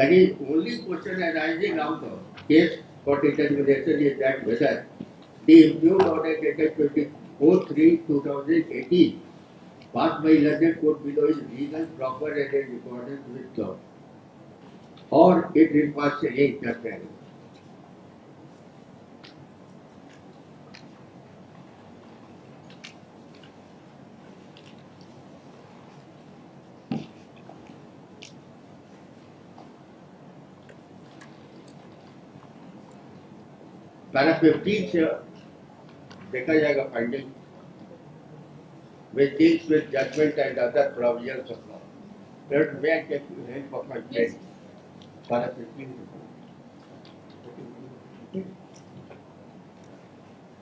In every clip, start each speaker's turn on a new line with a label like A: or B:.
A: That is only question arising out of case for determination is that whether the improved order dated 24/3/2018 passed by learned court below is legal, proper and in accordance with law, or it requires any interference. Para 15 से देखा जाएगा finding which deals with judgment and other provisions of law. But may I take help of my friend? Para 15.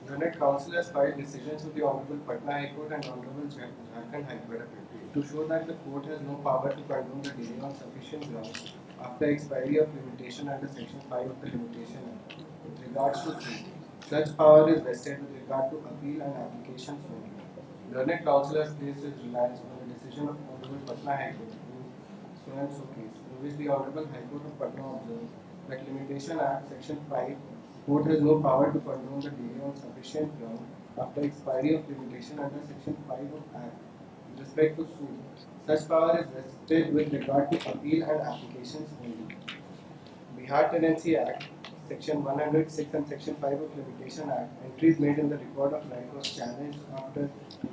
B: Learned Counsel has filed decisions with the Honorable Patna High Court and Honorable Jharkhand High Court to show that the court has no power to condone the delay on sufficient grounds after expiry of limitation under Section 5 of the Limitation Act. With regards to suit, such power is vested with regard to appeal and applications only. Learned Counsel has placed its reliance on the decision of Honorable Patna High Court in so and so case, in which the Honorable High Court of Patna observed that Limitation Act Section 5 court has no power to condone the delay on sufficient ground after expiry of limitation under Section 5 of Act. With respect to suit, such power is vested with regard to appeal and applications only. Bihar Tenancy Act, Section 106 and Section 5 of Limitation Act, entries made in the record of right was challenged after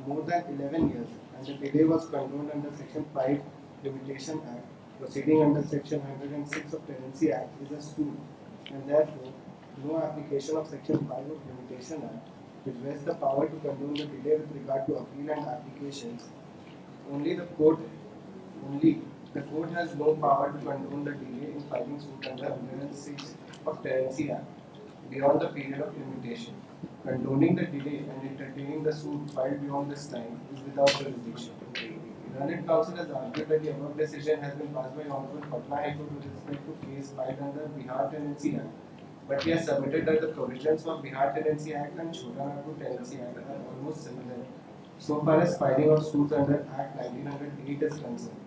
B: more than 11 years, and the delay was condoned under Section 5 Limitation Act. Proceeding under Section 106 of Tenancy Act is a suit, and therefore no application of Section 5 of Limitation Act, which vests the power to condone the delay with regard to appeal and applications. Only the court has no power to condone the delay in filing suit under 106 of Tenancy Act beyond the period of limitation. Condoning the delay and entertaining the suit filed beyond this time is without jurisdiction. Learned Counsel has argued that the above decision has been passed by Honorable Patna High Court with respect to case filed under Bihar Tenancy Act, but he has submitted that the provisions of Bihar Tenancy Act and Chota Nagpur Tenancy Act are almost similar so far as filing of suits under Act 1908 is concerned.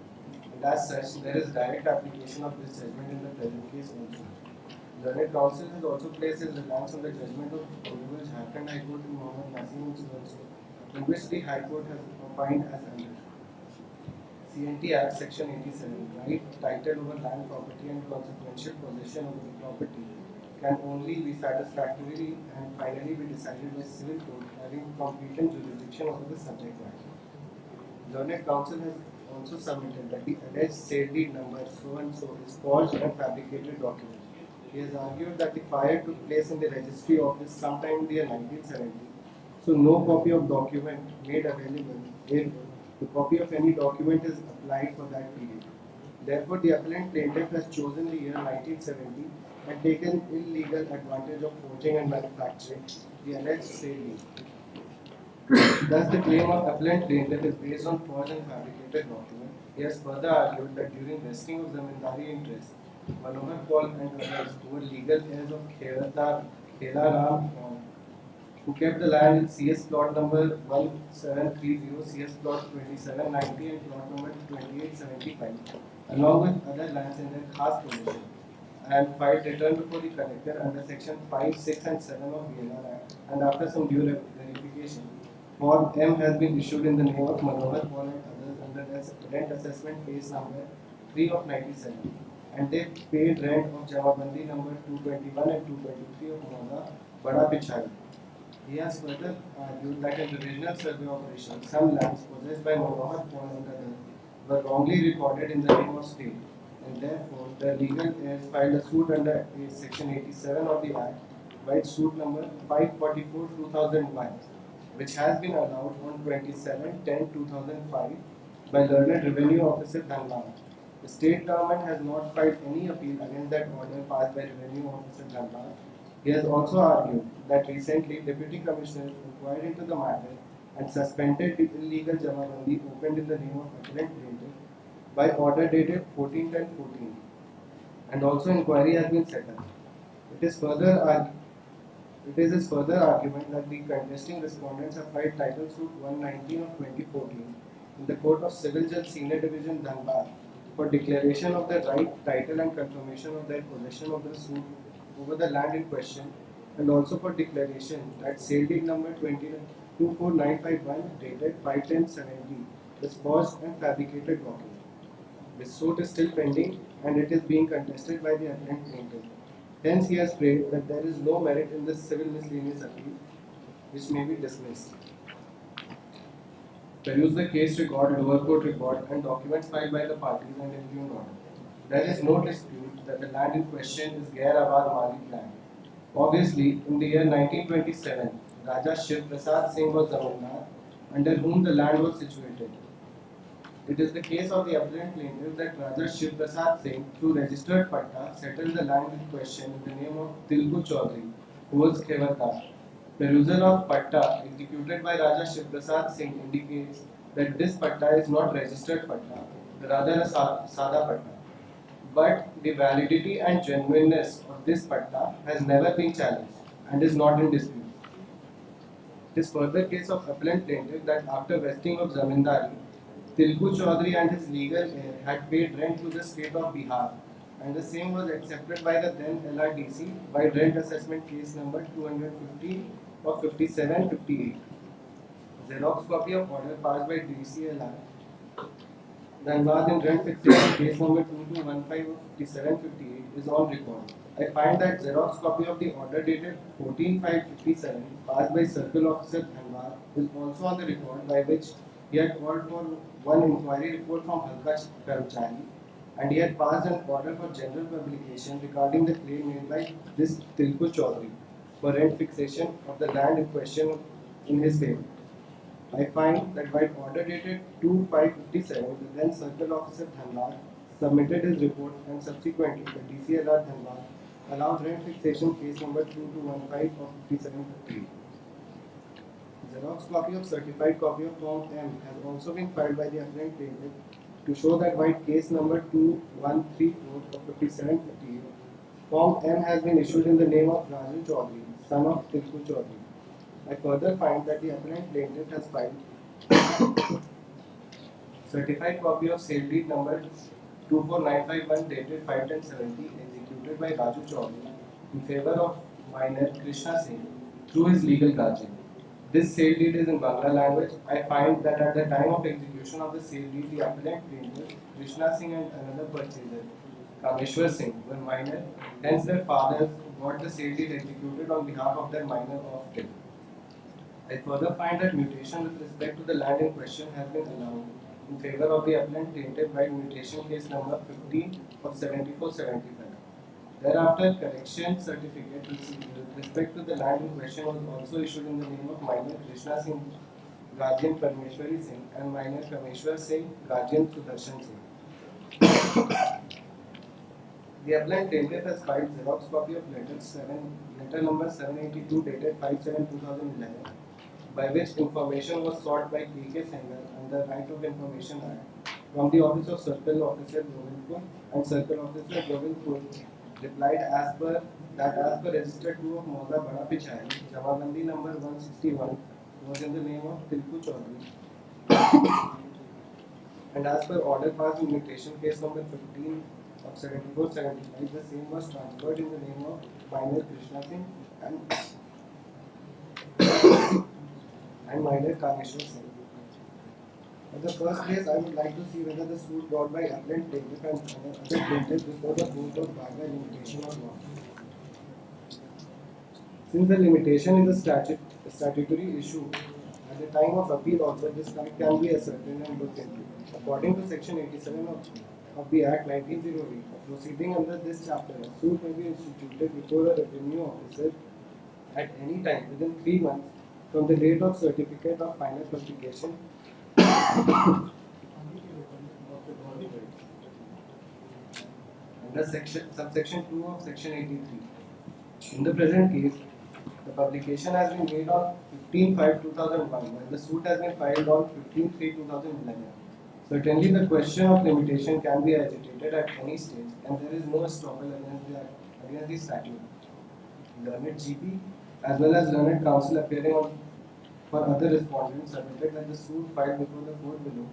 B: And as such, there is direct application of this judgment in the present case also. Learned Counsel has also placed his reliance on the judgment of Honorable Jharkhand High Court in Mohammed Naseem also, in which the High Court has opined as under CNT Act Section 87, right, title over land property and consequential possession over the property can only be satisfactorily and finally be decided by civil court having competent jurisdiction over the subject matter. Learned Counsel has also submitted that the alleged sale deed number so and so is forged and fabricated document. He has argued that the fire took place in the registry office sometime in the year 1970, so no copy of document made available if the copy of any document is applied for that period. Therefore, the appellant plaintiff has chosen the year 1970 and taken illegal advantage of forging and manufacturing the alleged sale deed. Thus, the claim of appellant plaintiff is based on forged and fabricated document. He has further argued that during vesting of zamindari interest, Manohar Paul and others who were legal heirs of Khela Ram, who kept the land in CS plot number 1730, CS plot 2790 and plot number 2875, along with other lands in their khas possession, and filed return before the collector under section 5, 6 and 7 of VLR Act, and after some due verification, Form M has been issued in the name of Manohar Paul and others under their rent assessment case number 3 of 97, and they paid rent of Jamabandi number 221 and 223 of Moza Bada Pichai. He has further argued that in the original survey operation, some lands possessed by Manohar Paul and others were wrongly recorded in the name of state, and therefore the legal heirs filed a suit under section 87 of the Act, by suit number 544/2001, which has been allowed on 27/10/2005 by Learned Revenue Officer Dhanbad. The state government has not filed any appeal against that order passed by Revenue Officer Dhanbad. He has also argued that recently Deputy Commissioner inquired into the matter and suspended the illegal Jamabandi opened in the name of appellant plaintiff by order dated 14/10/14, and also inquiry has been set up. It is his further argument that the contesting respondents have filed title suit 119 of 2014 in the Court of Civil Judge Senior Division Dhanbad for declaration of the right, title and confirmation of their possession of the suit over the land in question, and also for declaration that sale deed number 24951 dated 5/10/70 is forged and fabricated document. This suit is still pending and it is being contested by the appellant plaintiff. Hence, he has prayed that there is no merit in this civil miscellaneous appeal, which may be dismissed. Peruse the case record, lower court record, and documents filed by the parties and review in order. There is no dispute that the land in question is Gair Abad Malik land. Obviously, in the year 1927, Raja Shiv Prasad Singh was zamindar under whom the land was situated. It is the case of the appellant plaintiff that Raja Shiv Prasad Singh, through registered patta, settled the land in question in the name of Tilku Chaudhary, who was Khewardar. Perusal of patta executed by Raja Shiv Prasad Singh indicates that this patta is not registered patta, rather a sada patta. But the validity and genuineness of this patta has never been challenged and is not in dispute. It is further case of appellant plaintiff that after vesting of zamindari, Tilku Chaudhary and his legal heir had paid rent to the state of Bihar, and the same was accepted by the then LRDC by rent assessment case number 250 of 5758. Xerox copy of order passed by DCLR Dhanbad in rent fixation case number 2215 of 5758 is on record. I find that Xerox copy of the order dated 14/5/57 passed by Circle Officer Dhanbad is also on the record, by which he had called for one inquiry report from Halka Karmchari and he had passed an order for general publication regarding the claim made by this Tilku Chaudhary for rent fixation of the land in question in his favor. I find that by order dated 2/5/57, the then Circle Officer Dhanbad submitted his report and subsequently the DCLR Dhanbad allowed rent fixation case number 2215 of 5758. Xerox copy of certified copy of Form M has also been filed by the appellant plaintiff to show that by case number 2134 of 5758, Form M has been issued in the name of Raju Chaudhary, son of Tilku Chaudhary. I further find that the appellant plaintiff has filed certified copy of sale deed number 24951 dated 5/10/70 executed by Raju Chaudhary in favor of minor Krishna Singh through his legal guardian. This sale deed is in Bangla language. I find that at the time of execution of the sale deed, the appellant plaintiff, Krishna Singh and another purchaser, Kameshwar Singh, were minor. Hence, their fathers got the sale deed executed on behalf of their minor of till. I further find that mutation with respect to the land in question has been allowed in favor of the appellant plaintiff by mutation case number 15 of 7475. Thereafter, correction certificate with respect to the land in question was also issued in the name of minor Krishna Singh, guardian Parmeshwari Singh, and minor Kameshwar Singh, guardian Sudarshan Singh. The appellant plaintiff has filed Xerox copy of letter number 782 dated 5/7/2011, by which information was sought by K.K. Sehgal under Right of Information Act from the office of Circle Officer Govindpur, and Circle Officer Govindpur replied as per Register 2 of Mauza Bada Pichai, Jamabandi number 161 was in the name of Tilku Chaudhary, and as per order passed in mutation case number 15 of 7475, the same was transferred in the name of minor Krishna Singh and minor Kameshwar Singh. In the first place, I would like to see whether the suit brought by appellant plaintiff and other plaintiffs before the court was barred by limitation or not. Since the limitation is a statutory issue, at the time of appeal also this fact can be ascertained and looked into. According to section 87 of the Act 1908, proceeding under this chapter, a suit may be instituted before a revenue officer at any time within 3 months from the date of certificate of final publication under subsection 2 of section 83. In the present case, the publication has been made on 15/5/2001 and the suit has been filed on 15/3/2011. Certainly, the question of limitation can be agitated at any stage and there is no estoppel against the statute. Learned GP as well as learned counsel appearing for other respondents submitted that the suit filed before the court below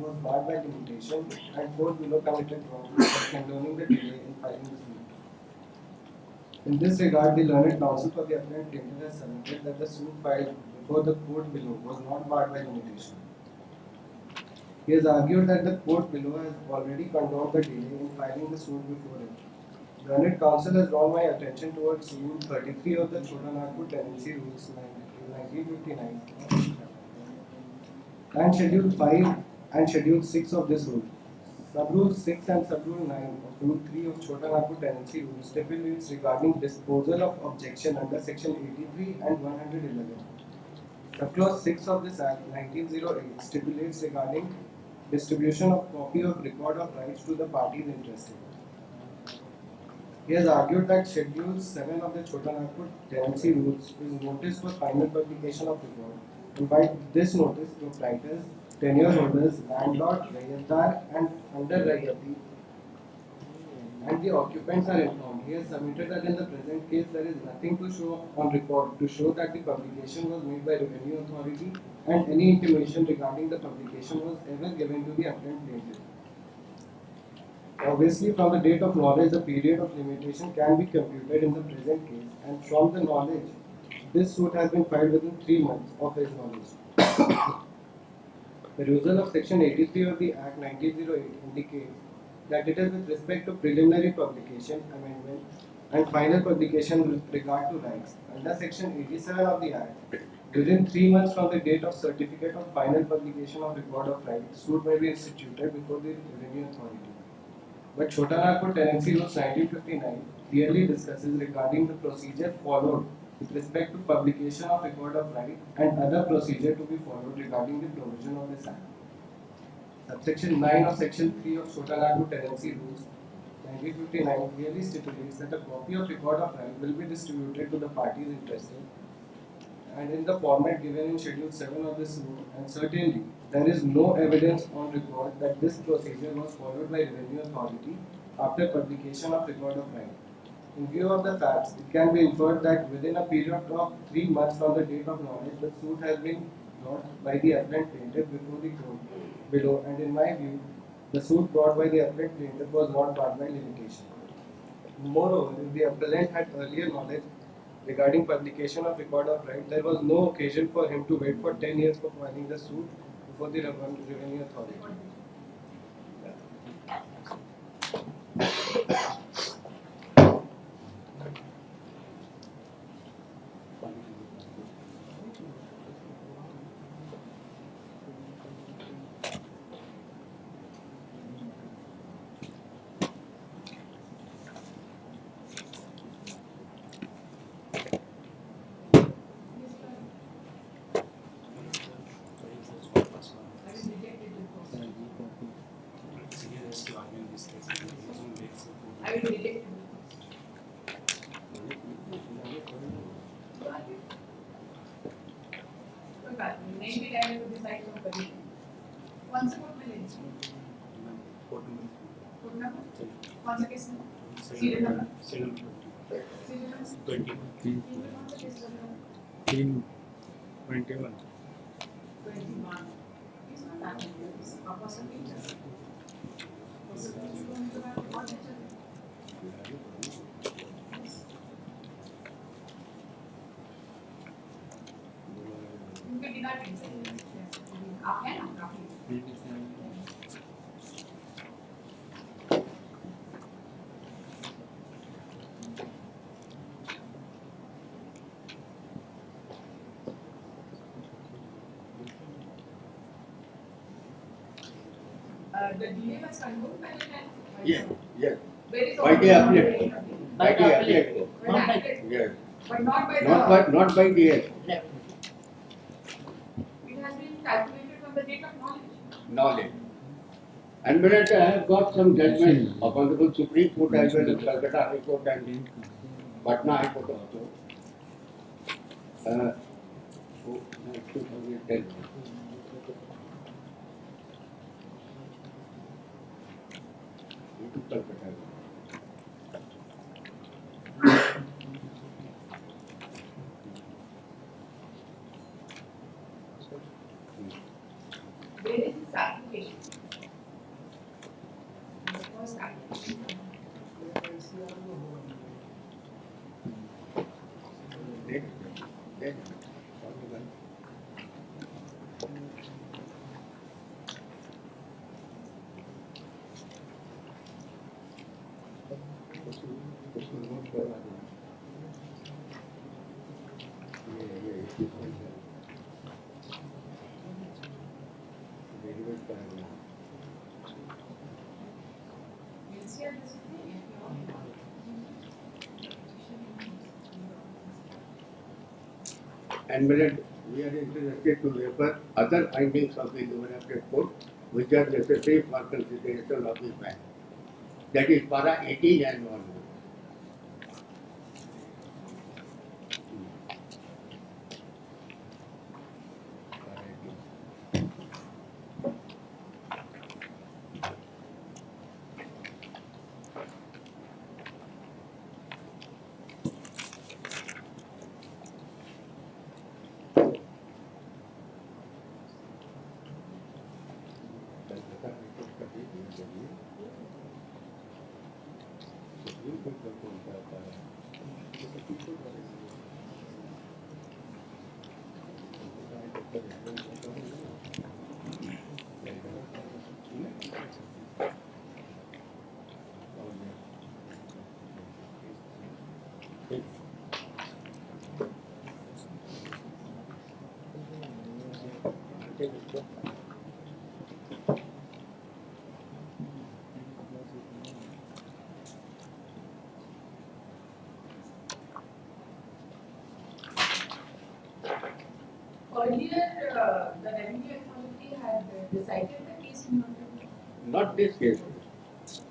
B: was barred by limitation, and court below committed wrong by condoning the delay in filing the suit. In this regard, the learned counsel for the appellant plaintiff has submitted that the suit filed before the court below was not barred by limitation. He has argued that the court below has already condoned the delay in filing the suit before it. Learned counsel has drawn my attention towards Rule 33 of the Chota Nagpur Tenancy Rules 1959 and Schedule 5 and Schedule 6 of this rule. Subrule 6 and Subrule 9 of Rule 3 of Chota Nagpur Tenancy Rules stipulates regarding disposal of objection under Section 83 and 111. Subclause 6 of this Act 1908 stipulates regarding distribution of copy of record of rights to the parties interested. He has argued that Schedule 7 of the Chota Nagpur Tenancy Rules is notice for final publication of record, and by this notice, proprietors, tenure holders, landlord, Rayatar, and under Rayati, and the occupants are informed. He has submitted that in the present case there is nothing to show on record to show that the publication was made by Revenue Authority, and any intimation regarding the publication was ever given to the appellant plaintiff. Obviously, from the date of knowledge, the period of limitation can be computed in the present case, and from the knowledge, this suit has been filed within 3 months of his knowledge. The result of Section 83 of the Act 1908 indicates that it is with respect to preliminary publication, amendment, and final publication with regard to rights. Under Section 87 of the Act, within 3 months from the date of certificate of final publication of record of rights, suit may be instituted before the Revenue Authority. But Chota Nagpur Tenancy Rules 1959 clearly discusses regarding the procedure followed with respect to publication of record of right and other procedure to be followed regarding the provision of this Act. Subsection 9 of Section 3 of Chota Nagpur Tenancy Rules 1959 clearly stipulates that a copy of record of right will be distributed to the parties interested and in the format given in Schedule 7 of this rule, and certainly there is no evidence on record that this procedure was followed by Revenue Authority after publication of record of right. In view of the facts, it can be inferred that within a period of 3 months from the date of knowledge, the suit has been brought by the appellant plaintiff before the court below, and in my view, the suit brought by the appellant plaintiff was not barred by limitation. Moreover, if the appellant had earlier knowledge regarding publication of record of right, there was no occasion for him to wait for 10 years for filing the suit before the Revenue Authority.
C: I will reject it. कोई बात नहीं, नहीं भी time को decide हम करेंगे। कौन से कोर्ट में लेंगे? Court number? कौन सा केस में? Serial number? Serial number 20। 21। It's not that serious. Possibly just. Possibly going to have more than उनके बिना टेंशन आप है ना काफी the delay was confirmed by the client.
A: Yes, yes.
C: Where is
A: By the appellant.
C: By
A: By
C: the
A: the
C: appellant.
A: appellant.
C: By the appellant.
A: Yes.
C: But not by the.
A: Not by the
C: It has been calculated from the date of
A: knowledge. And when I have got some judgment of Honorable Supreme Court as well as Calcutta High Court and Patna High Court also. 2010. Calcutta.
C: Where is this application?
A: And we are interested to refer other findings of the lower appellate court which are necessary for consideration of this matter. That is para 18 and onward.
C: Earlier, the revenue authority had decided the case in your favor.
A: Not this case.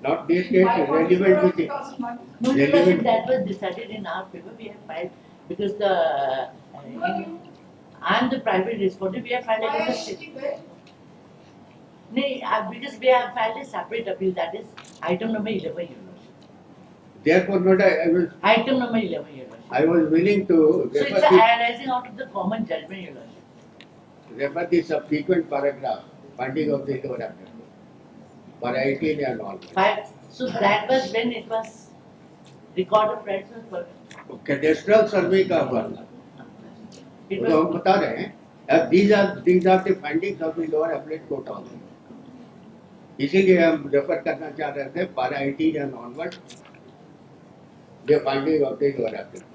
A: Not this case,
C: By
A: relevant with it.
C: 2001.
D: No,
A: Relevant.
D: Your Worship, that was decided in our favor. We have filed because
C: Who are you?
D: I am the private respondent. We have filed
C: Why are
D: against
C: you
D: the
C: sitting there?
D: No, because we have filed a separate appeal. That is item number 11, Your Worship.
A: Therefore, not
D: Item number 11, Your Worship.
A: I was willing to
D: So it's
A: refer
D: arising out of the common judgment, Your Worship.
A: the subsequent paragraph, finding of the lower appellate court. Para 18 and all.
D: So that was when it was record of rights was
A: cadastral सर्वे का वर्णन
D: it
A: तो हम
D: was
A: बता रहे हैं अब these are the findings of the lower appellate court also इसीलिए हम रेफर करना चाह रहे थे para 18 and onward the finding of the lower appellate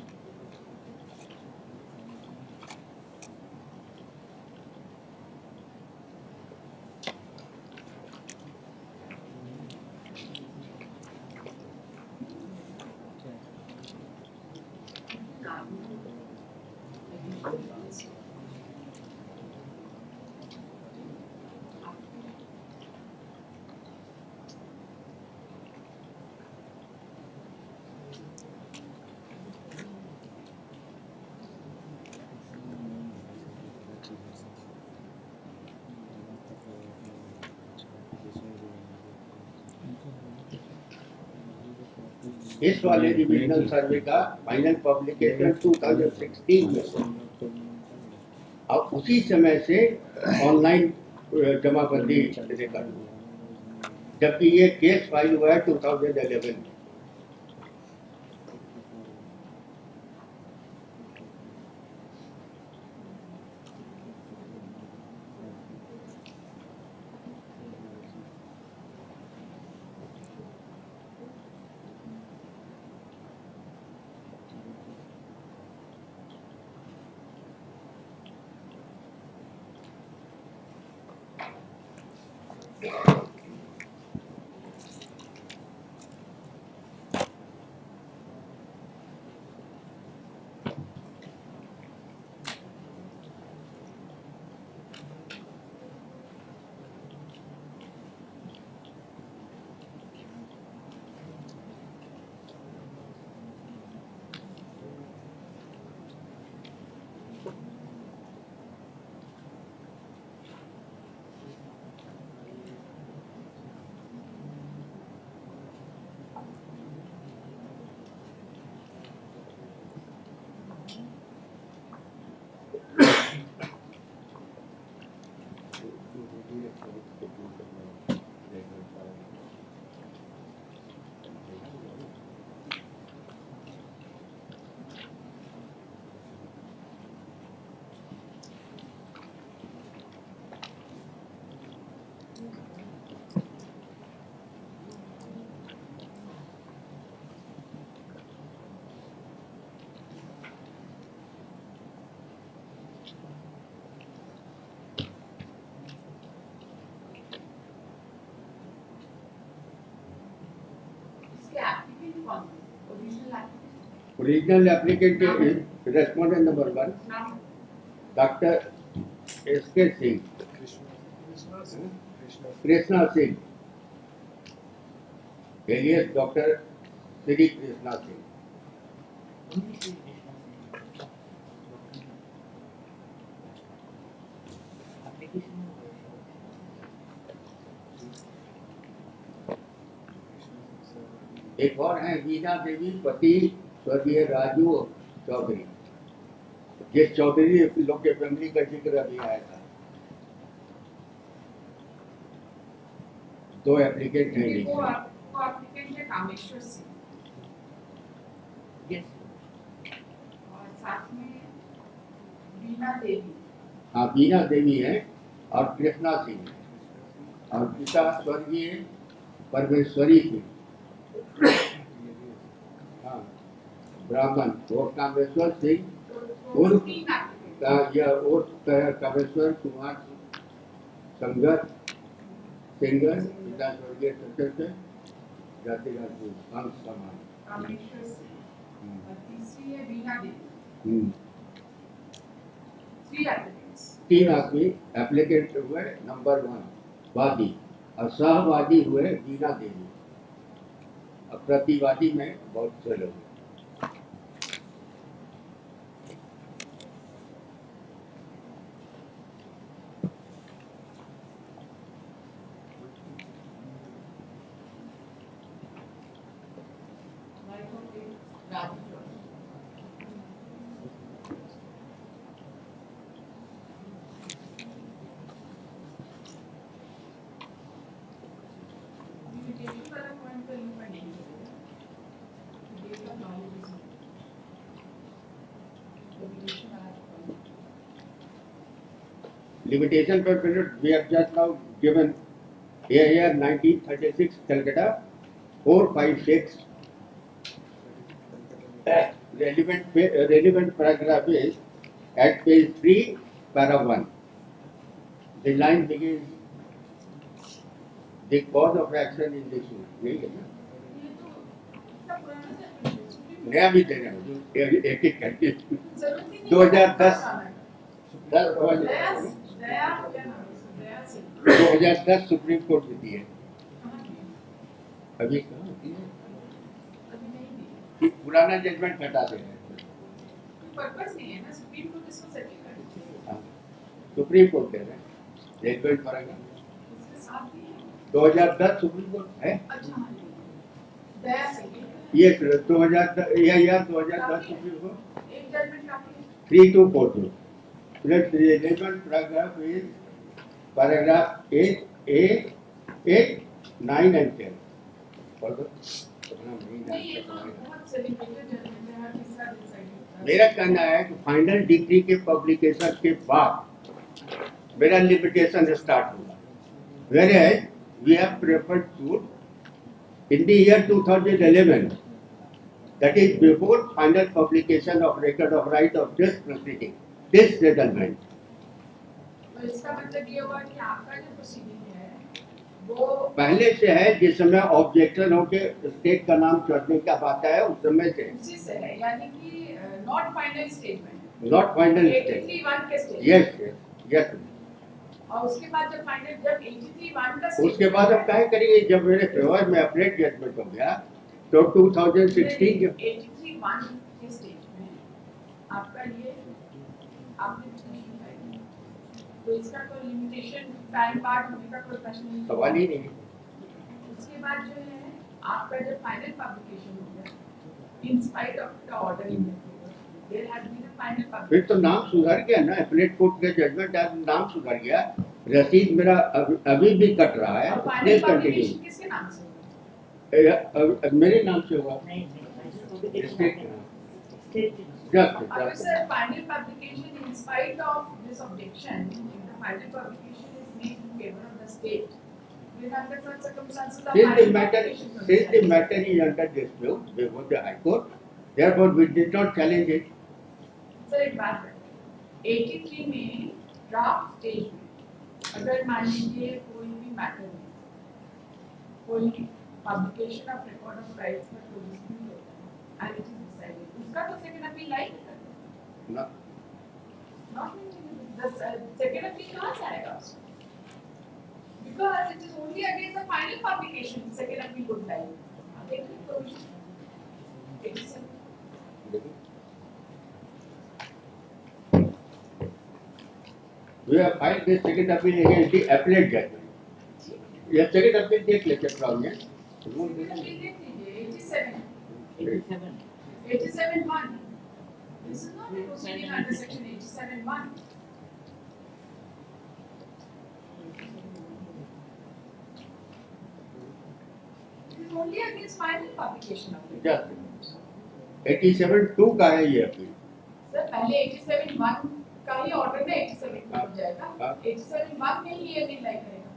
A: इस वाले डिविजनल सर्वे का फाइनल पब्लिकेशन 2016 में अब उसी समय से ऑनलाइन जमाबंदी रिकॉर्ड हुआ जबकि ये केस फाइल हुआ है 2011 में
C: कौन सा original application
A: original applicant respondent number 1
C: नाम
A: doctor SK Singh, Krishna Singh alias doctor Shri Krishna Singh. एक और है वीणा देवी, पति स्वर्गीय राजू चौधरी। जिस चौधरी लोग के फैमिली का जिक्र अभी आया था। 2 एप्लीकेंट हैं
C: वो
A: नीचे।
C: एप्लीकेंट है कामेश्वर सिंह और साथ में बीना देवी।
A: हाँ, बीना देवी है और कृष्णा सिंह है और पिता स्वर्गीय परमेश्वरी थी। हाँ, ब्राह्मण और कामेश्वर सिंह उर्फ कामेश्वर कुमार संगर सिंगर, पिता स्वर्गीय सत्य जाति राजपूत अंश समान।
C: कामेश्वर सिंह और तीसरी है बीना देवी। 3 एप्लीकेंट्स।
A: 3 आदमी एप्लीकेंट हुए नंबर 1 वादी और सहवादी हुए बीना देवी। अब प्रतिवादी में बहुत से लोग।
C: राजू लिमिटेशन वाला पॉइंट तो इन पर नहीं है। Date of knowledge is limitation वाला point.
A: Limitation per period we have just now given year 1936 Calcutta 456. Relevant paragraph is at page 3 para 1. The line begins the cause of action in this suit. नहीं है ना?
C: ये तो इतना पुराना है।
A: नया भी दे रहे हैं एक एक करके।
C: जरूरत ही नहीं
A: 2010
C: दया दया क्या नाम है दया सिंह।
A: 2010 सुप्रीम कोर्ट ने दी है।
C: कहाँ की है?
A: अभी कहाँ दी है?
C: अभी नहीं दी।
A: कि पुराना जजमेंट हटा दे रहे हैं।
C: पर्पस नहीं है ना सुप्रीम कोर्ट इसको सेटल करेगी।
A: हाँ, सुप्रीम कोर्ट दे रहे हैं जजमेंट पड़ेगा।
C: उसके साथ भी है।
A: 2010 सुप्रीम कोर्ट है।
C: अच्छा हाँ दया सिंह
A: ये 2010 या 2010 सुप्रीम कोर्ट
C: एक जजमेंट काफी है।
A: 3242 relevant paragraph is paragraph 8, 9 and 10.
C: नहीं ये तो बहुत सेलिब्रेटेड जजमेंट है हर तीसरा डिसाइड होता है।
A: मेरा कहना है कि फाइनल डिग्री के पब्लिकेशन के बाद मेरा लिमिटेशन स्टार्ट हुआ। Whereas we have preferred suit in the year 2011, that is before final publication of record of right of this proceeding, this settlement.
C: तो इसका मतलब ये हुआ कि आपका जो प्रोसीडिंग है वो
A: पहले से है, जिस समय ऑब्जेक्शन हो के स्टेट का नाम चढ़ने का बात है उस समय से
C: उसी से है यानी कि not final statement
A: not final state.
C: 83(1) के स्टेटमेंट।
A: Yes yes.
C: और उसके बाद जब फाइनल जब 83(1) का
A: उसके बाद अब क्या करेंगे, जब मेरे फेवर में अपडेट जजमेंट हो गया तो 2016 के
C: 83(1) के स्टेटमेंट आपका ये आपने तो इसका कोई लिमिटेशन टाइम पार्ट होने का कोई प्रश्न नहीं।
A: सवाल ही नहीं।
C: उसके बाद जो है आपका जब फाइनल पब्लिकेशन हो गया in spite of the order in there has been a final publication.
A: फिर तो नाम सुधर गया ना, अपलेट कोर्ट के जजमेंट आज नाम सुधर गया। रसीद मेरा अभी भी कट रहा है।
C: और फाइनल पब्लिकेशन किसके नाम से होगा?
A: मेरे नाम से हुआ।
C: Officer, final publication in spite of this objection, if the final publication is made in favor of the state, then under such circumstances the
A: Since the
C: final
A: matter
C: publication will
A: since the
C: stand.
A: matter is under dispute before the High Court, therefore we did not challenge it.
C: Sir, एक बात है 83 में draft stage में अगर मान लीजिए कोई भी मैटर कोई publication of record of rights में कोई dispute होता है and it is decided उसका तो second appeal लाइन है
A: ना
C: not the second appeal कहाँ से आएगा because it is only against the final publication second appeal would lie देखिए provision 87
A: We have filed this second appeal against the appellate judgment. ये second appeal देख लेते हैं प्रॉब्लम
C: second appeal देख लीजिए 87
D: 87.
C: 87(1). This is not a proceeding under section 87(1). It is only against final publication of it.
A: Just 87(2) का है ये appeal.
C: Sir, पहले 87(1) का ही order में 87 हो जाएगा.
A: हाँ.
C: 87(1) में ही ये apply करेगा.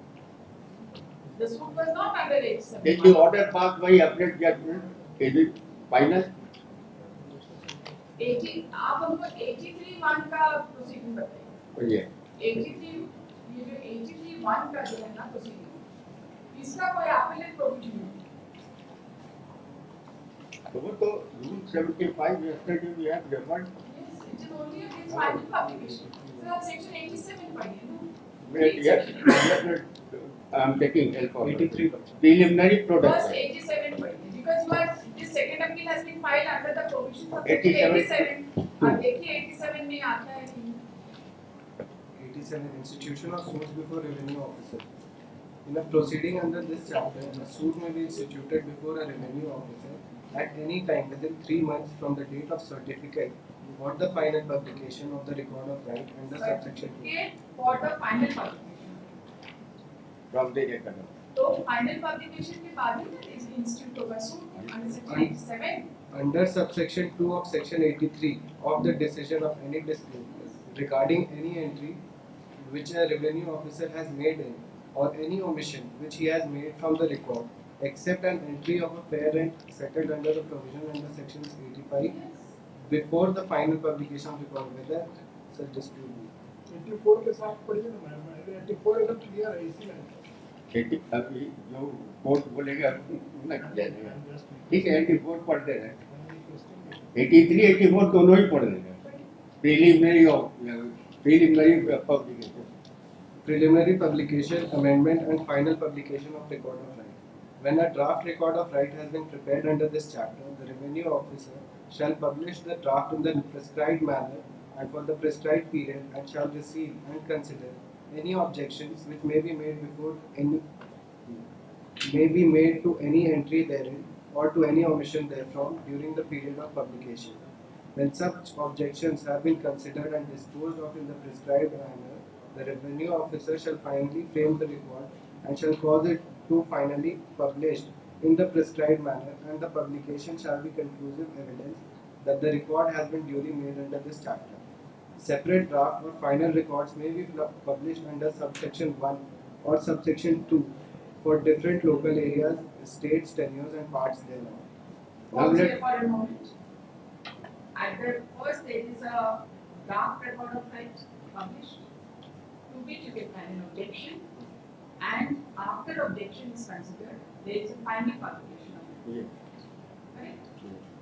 C: The suit was not under
A: Is the
C: 87(1).
A: order passed by appellate judgment? Is it final?
C: 80 आप हमको 83(1) का proceeding बताइए.
A: ये
C: 83 ये जो 83(1) का जो है ना proceeding इसका कोई appellate provision नहीं.
A: तो वो तो Rule 75 yesterday we have referred.
C: Yes, it is only against final publication. So आप section 87 पढ़िए ना.
A: Yes, I am taking help of
B: 83.
A: preliminary
C: First
A: product.
C: 87 पढ़िए because you are this second appeal has been filed under the provisions of
A: 87.
C: 87. अब देखिए 87 में आता है कि
B: 87 Institution of suits before revenue officer. In a proceeding under this chapter, a suit may be instituted before a revenue officer at any time within 3 months from the date of certificate or the final publication of the record of right under subsection 2.
C: certificate for the final publication.
A: From the record.
C: तो final publication के बाद ही ना institute होगा suit under section 87.
B: Under subsection 2 of section 83 of the decision of any dispute regarding any entry which a revenue officer has made in or any omission which he has made from the record except an entry of a fair rent settled under the provision under sections 85 before the final publication of record whether such dispute be.
E: 84 के साथ पढ़िए ना ma'am 84 एकदम clear है इसी line
A: खेती अभी जो कोर्ट बोलेगा उतना किया जाएगा. ठीक है 84 पढ़ते रहे. 83, 84 दोनों ही पढ़ लेंगे. Preliminary publication.
B: Preliminary publication, amendment and final publication of record of right. When a draft record of right has been prepared under this chapter, the revenue officer shall publish the draft in the prescribed manner and for the prescribed period and shall receive and consider any objections which may be made to any entry therein or to any omission therefrom during the period of publication. When such objections have been considered and disposed of in the prescribed manner, the revenue officer shall finally frame the record and shall cause it to finally published in the prescribed manner, and the publication shall be conclusive evidence that the record has been duly made under this chapter. Separate draft or final records may be published under subsection 1 or subsection 2 for different local areas, states, tenures and parts thereof.
C: Pause here for a moment. At the first there is a draft record of right published, to which you can find an objection, and after objection is considered, there is a final publication of it. Correct?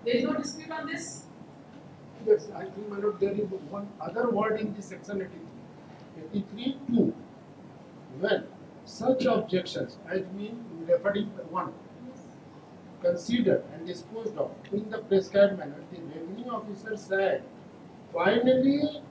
C: There is no dispute on this.
E: Yes, I think my lord, there is one other word in this section 83. 83(2). When such objections has been referred in 1, considered and disposed of in the prescribed manner, the revenue officer shall finally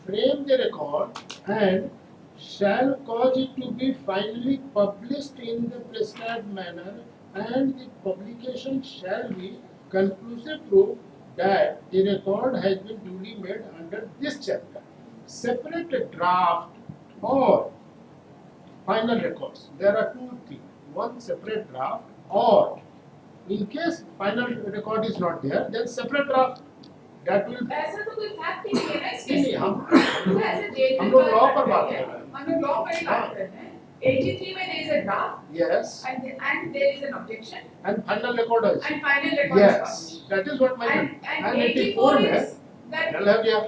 E: frame the record and shall cause it to be finally published in the prescribed manner, and the publication shall be conclusive proof that the record has been duly made under this chapter. Separate draft or final records. There are two things. One separate draft, or in case final record is not there, then separate draft. That will
C: ऐसा तो कोई fact ही नहीं है ना इसके
E: नहीं,
C: हम
E: हम लोग लॉ पर बात कर रहे हैं.
C: हम लोग लॉ पर ही बात कर रहे हैं 83 में there is a draft
E: yes,
C: and there is an objection
E: and final record is
C: and final record is
E: yes.
C: published.
E: That is what my
C: And
E: 84
C: is
E: में
C: that
E: डल है गया.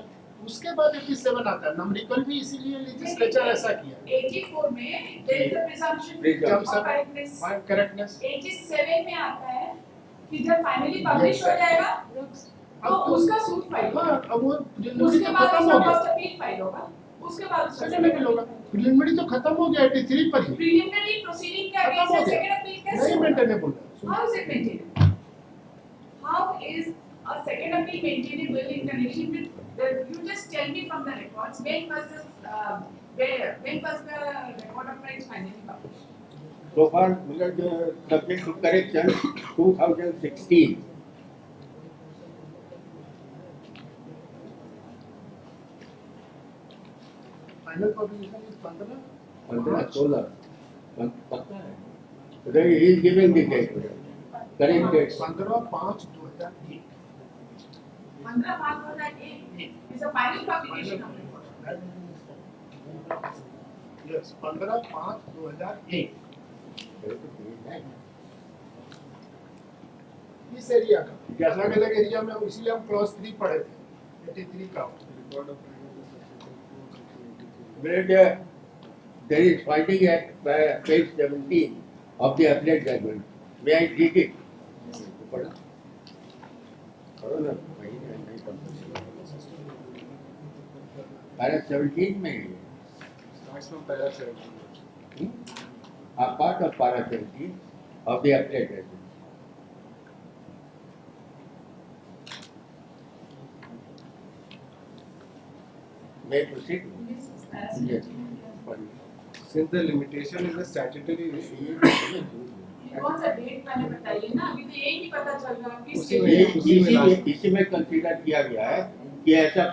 E: उसके बाद 87 आता है। नंबरिकल भी इसीलिए लेजिस्लेचर ऐसा किया है।
C: 84 में there is a presumption
A: Presumption.
C: of correctness.
E: Correctness
C: 87 में आता है कि जब फाइनली पब्लिश हो जाएगा तो उसका सूट फाइल होगा।
E: अब वो
C: उसके बाद
E: खत्म हो
C: उसका
E: गया।
C: फर्स्ट अपील फाइल होगा। उसके बाद उसका
E: सेकंड अपील होगा। प्रिलिमिनरी तो खत्म हो गया 83 पर ही।
C: प्रीलिमिनरी प्रोसीडिंग के
E: खत्म
C: अगेंस्ट
E: हो गया।
C: सेकंड अपील कैसे
E: नहीं
C: होगा?
E: मेंटेनेबल है।
C: How is it maintainable? How is a second appeal maintainable in connection with you just tell me from the records when was the record of rights finally published?
A: So far, subject to correction, 2016.
E: Final publication is 15
A: 15, 16. पता है? Today he is giving the date. Correct date.
E: 15/5/2001
C: 15/5/2001 is a final publication of report.
E: Yes 15/5/2001 इस area का अलग अलग area में, इसीलिए हम clause 3 पढ़े थे 83 का।
A: There is finding at page 17 of the appellate judgment. May I read it? पढ़ा? पढ़ो ना, भाई, नहीं पढ़ा। Para 17 में ही है।
B: Starts from para 17.
A: A part of para 17 of the appellate judgment. May I proceed? Yes.
B: Since the limitation is a statutory issue,
C: कौन सा डेट मैंने बताइए ना, अभी तो यही नहीं पता चल रहा किस
B: उसी
C: date
B: में-
A: इसी में कंसीडर किया गया है कि ऐसा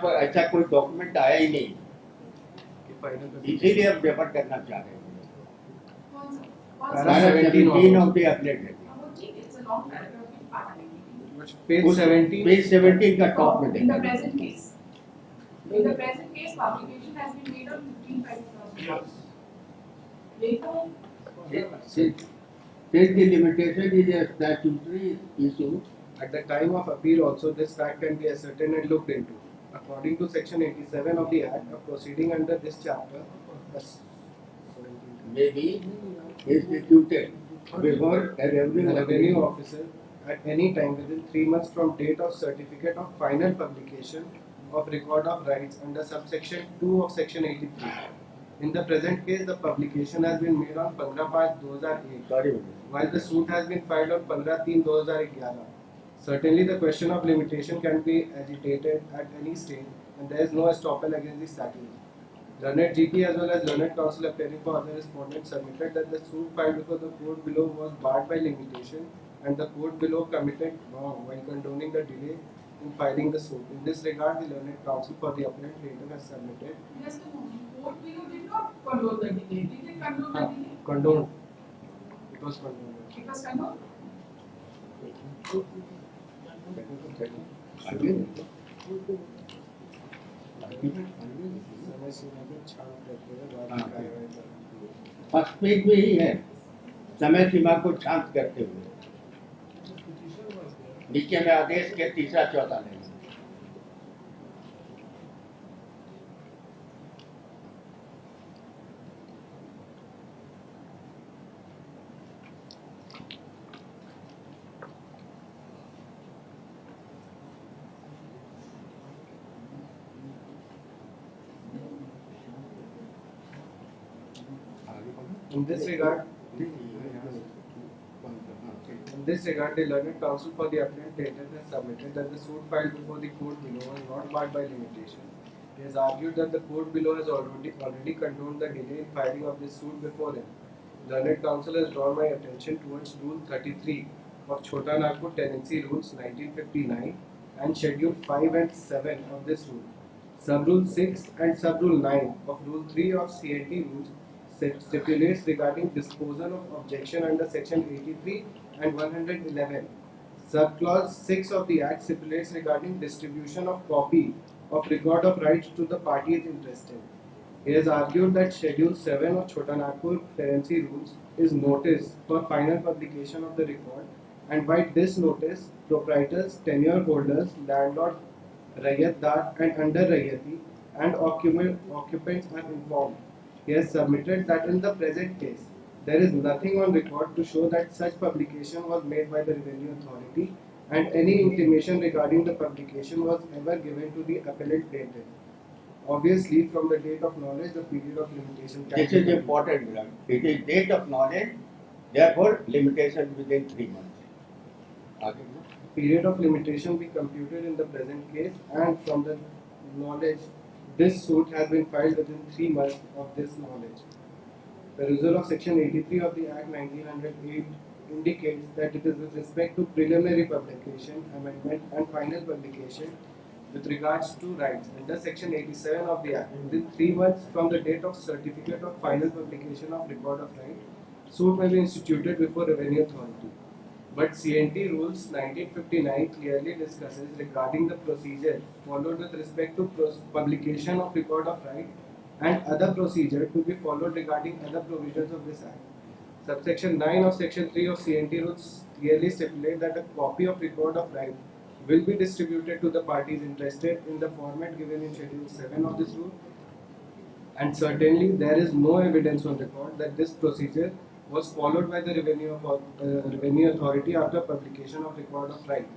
A: कोई डॉक्यूमेंट आया ही नहीं,
B: कि final
A: इसीलिए हम रेफर करना चाह रहे हैं।
C: कौन सा
B: Para
A: Para
B: 17
A: 17 of the appellate judgment.
C: वो ठीक है, it's a long paragraph, we पढ़ लेंगे।
B: Which page 17?
A: पेज 17 का टॉप में
C: In the
A: देखा।
C: present case, in the present case, publication has been made on 15/5/2001. देखो,
A: Since the limitation is a statutory issue,
B: At the time of appeal also, this fact can be ascertained and looked into. According to section 87 of the Act, a proceeding under this chapter,
A: may be instituted before a
B: the
A: revenue
B: revenue officer at any time within 3 months from date of certificate of final publication of record of rights under subsection 2 of section 83. In the present case, the publication has been made on 15/5/2001,
A: Sorry,
B: while the suit has been filed on 15/3/2011. Certainly, the question of limitation can be agitated at any stage, and there is no estoppel against the statute. Learned GP as well as learned counsel appearing for other respondents submitted that the suit filed before the court below was barred by limitation, and the court below committed wrong while condoning the delay in filing the suit. In this regard, the learned counsel for the appellant later has submitted
C: just a moment, court below did not condone the delay, did it condone the delay?
B: condoned. It was condoned.
C: It was condoned?
A: again.
B: समय सीमा को छांट करते हुए बाद में कार्रवाई करना।
A: First page में ही है, समय सीमा को शांत करते हुए। नीचे में आदेश के तीसरा चौथा नहीं।
B: In this regard, the learned counsel for the appellant later has submitted that the suit filed before the court below was not barred by limitation. He has argued that the court below has already condoned the delay in filing of this suit before him. Learned counsel has drawn my attention towards Rule 33 of Chota Nagpur Tenancy Rules 1959 and Schedule 5 and 7 of this rule. Sub-Rule 6 and Sub-Rule 9 of Rule 3 of CNT Rules stipulates regarding disposal of objection under Section 83 and 111. Subclause 6 of the Act stipulates regarding distribution of copy of record of rights to the parties interested. He has argued that Schedule 7 of Chota Nagpur Tenancy Rules is notice for final publication of the record, and by this notice, proprietors, tenure holders, landlord, Rayyatdar and under Rayyati and occupants are informed. He has submitted that in the present case, there is nothing on record to show that such publication was made by the Revenue Authority and any intimation regarding the publication was ever given to the appellant plaintiff. Obviously, from the date of knowledge, the period of limitation can
A: This
B: be
A: is important, madam. It is date of knowledge, therefore limitation within 3 months. आगे बढ़ो.
B: period of limitation be computed in the present case, and from the knowledge, this suit has been filed within 3 months of this knowledge. The result of Section 83 of the Act 1908 indicates that it is with respect to preliminary publication, amendment, and final publication with regards to rights. Under Section 87 of the Act, within 3 months from the date of certificate of final publication of record of right, suit may be instituted before Revenue Authority. But CNT Rules 1959 clearly discusses regarding the procedure followed with respect to publication of record of right and other procedure to be followed regarding other provisions of this Act. Subsection 9 of Section 3 of CNT Rules clearly stipulate that a copy of record of right will be distributed to the parties interested in the format given in Schedule 7 of this rule. And certainly there is no evidence on record that this procedure was followed by the Revenue Authority after publication of record of right.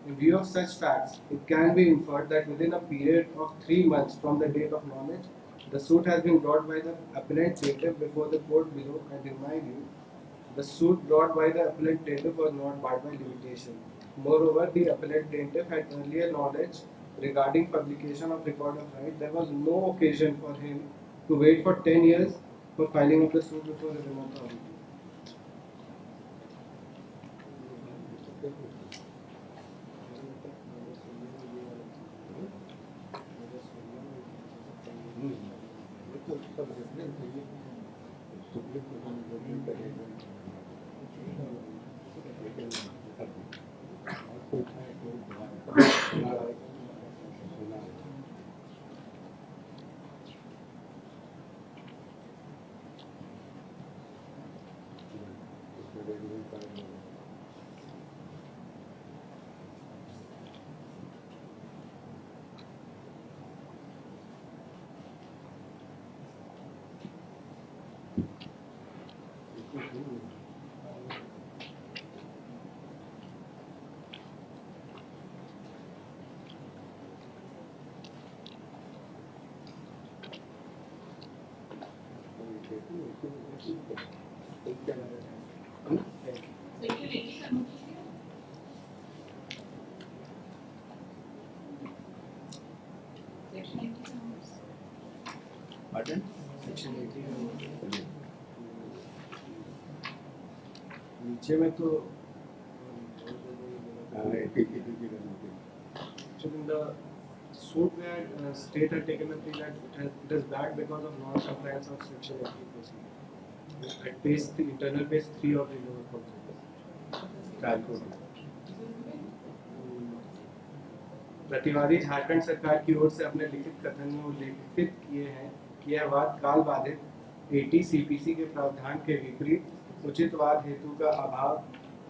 B: In view of such facts, it can be inferred that within a period of 3 months from the date of knowledge, the suit has been brought by the appellant plaintiff before the court below, and in my view, the suit brought by the appellant plaintiff was not barred by limitation. Moreover, the appellant plaintiff had earlier knowledge regarding publication of record of right. There was no occasion for him to wait for 10 years for filing of the suit before Revenue Authority.
C: Section 80 का notice दिया? Section 80 का notice.
A: Pardon?
B: Section 80 नीचे में तो actually in the suit where state had taken a plea that it is bad because of non-compliance of Section 80 procedure. At page the internal page 3 of the lower court. प्रतिवादी झारखंड सरकार की ओर से अपने लिखित कथन में उल्लेखित किए हैं कि यह वाद काल बाधित 80 सीपीसी के प्रावधान के विपरीत उचितवाद हेतु का अभाव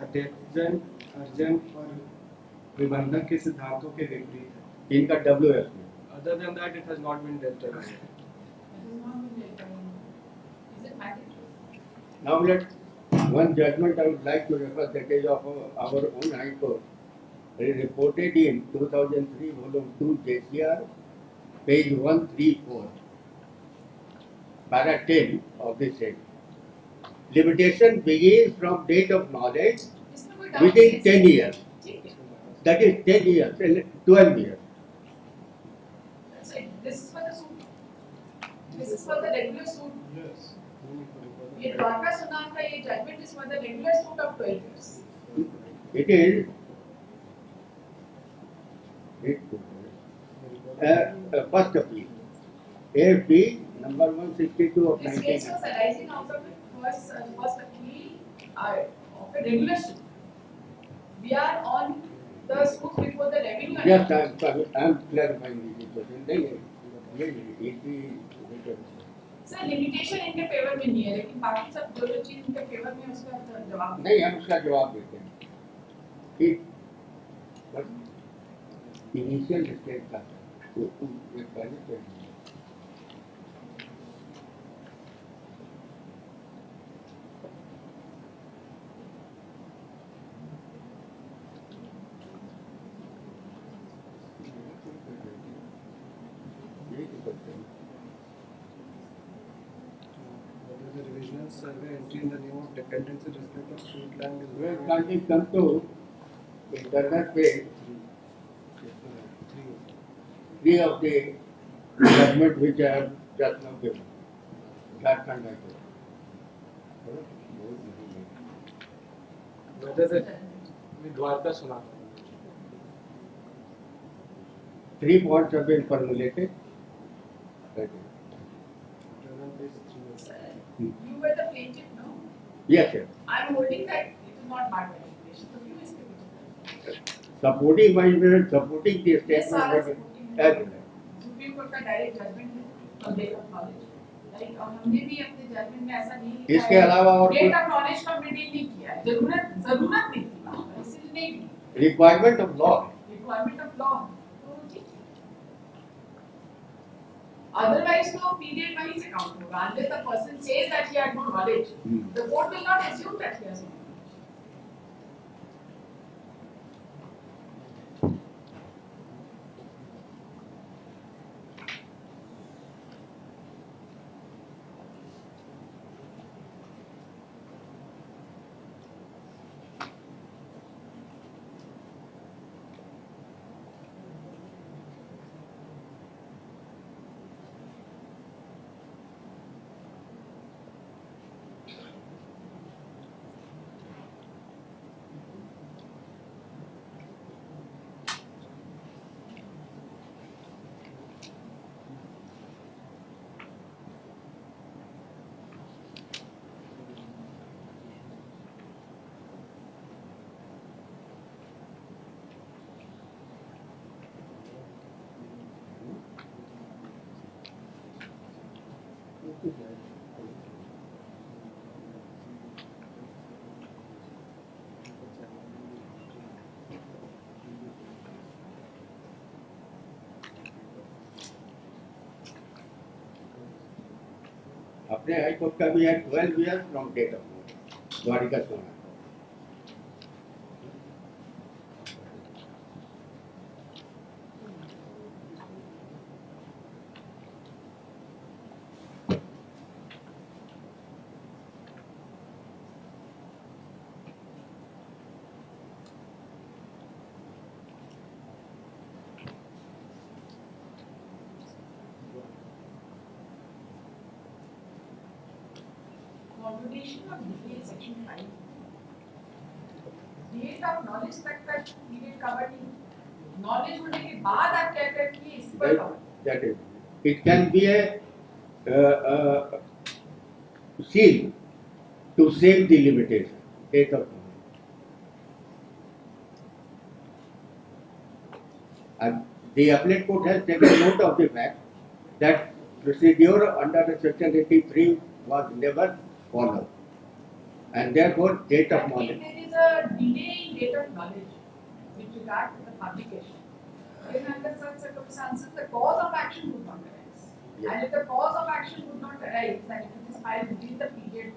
B: अध्यक्षजन अर्जन और विबंधक के सिद्धांतों के विपरीत है।
A: इनका WF में.
B: Other than that, it has not been dealt with.
C: Is it mandatory?
A: Now let one judgment I would like to refer, that is of our own High Court, reported in 2003 volume 2 JCR page 134 para 10 of the same. Limitation begins from date of knowledge
C: इसमें कोई doubt
A: within
C: नहीं
A: 10 years.
C: ठीक है.
A: That is 10 years, 12 years.
C: That's it. This is for the suit. This is for the regular suit.
E: Yes.
C: ये द्वारका सुनाम का ये judgment is for the regular suit of 12 years.
A: It is first appeal. AFD number 162 of
C: This case
A: 19.
C: was arising out of the first appeal of a regular suit. We are on the suit before the revenue.
A: Yes, I am clarifying this question. नहीं,
C: sir limitation इनके favour में नहीं है, लेकिन बाकी सब जो चीज इनके फेवर में है उसका जवाब
A: नहीं, हम उसका जवाब देते हैं. ठीक. बस इनिशियल स्टेज का था वो एक पहले पेड़
B: The revisional survey entry in the name of dependence with respect of street land is
A: Well, can't it come to internet page, three of the judgment which I have just now given. Jharkhand High Court.
B: whether the Dwarka सुना
A: 3 points have been formulated. That is.
C: You were the plaintiff, no?
A: Yes, yes.
C: I'm holding that it is not bad manipulation. So you is the
A: Supporting my evidence, supporting the
C: Yes,
A: statement.
C: sir,
A: that is-
C: supporting
A: as-
C: the Supreme Court का direct judgment है on date of knowledge. Like और हमने भी अपने judgment में ऐसा नहीं लिखा
A: इसके अलावा और
C: date
A: कुछ-
C: of knowledge का maintain नहीं किया है. जरूरत नहीं थी वहाँ पर, इसलिए नहीं की.
A: Requirement of law.
C: Requirement of law. तो ठीक. Otherwise तो period वहीं से count होगा. Unless the person says that he had no knowledge, the court will not assume that he has no knowledge.
A: अपने हाई कोर्ट का भी है 12 years from date of notice. Dwarika सोना.
C: Combination of delay section 5. Date of knowledge तक का period cover नहीं. Knowledge होने के बाद आप क्या करती है इस पर cover.
A: That is, it can be a seal to save the limitation. Date of knowledge. And the appellate court has taken note of the fact that procedure under the section 83 was never followed. And therefore, date of
C: That
A: knowledge.
C: means there is a delay in date of knowledge with regard to the publication. Then under such circumstances, the cause of action would not arise.
A: Yes.
C: And if the cause of action would not arise, and if it is filed within the period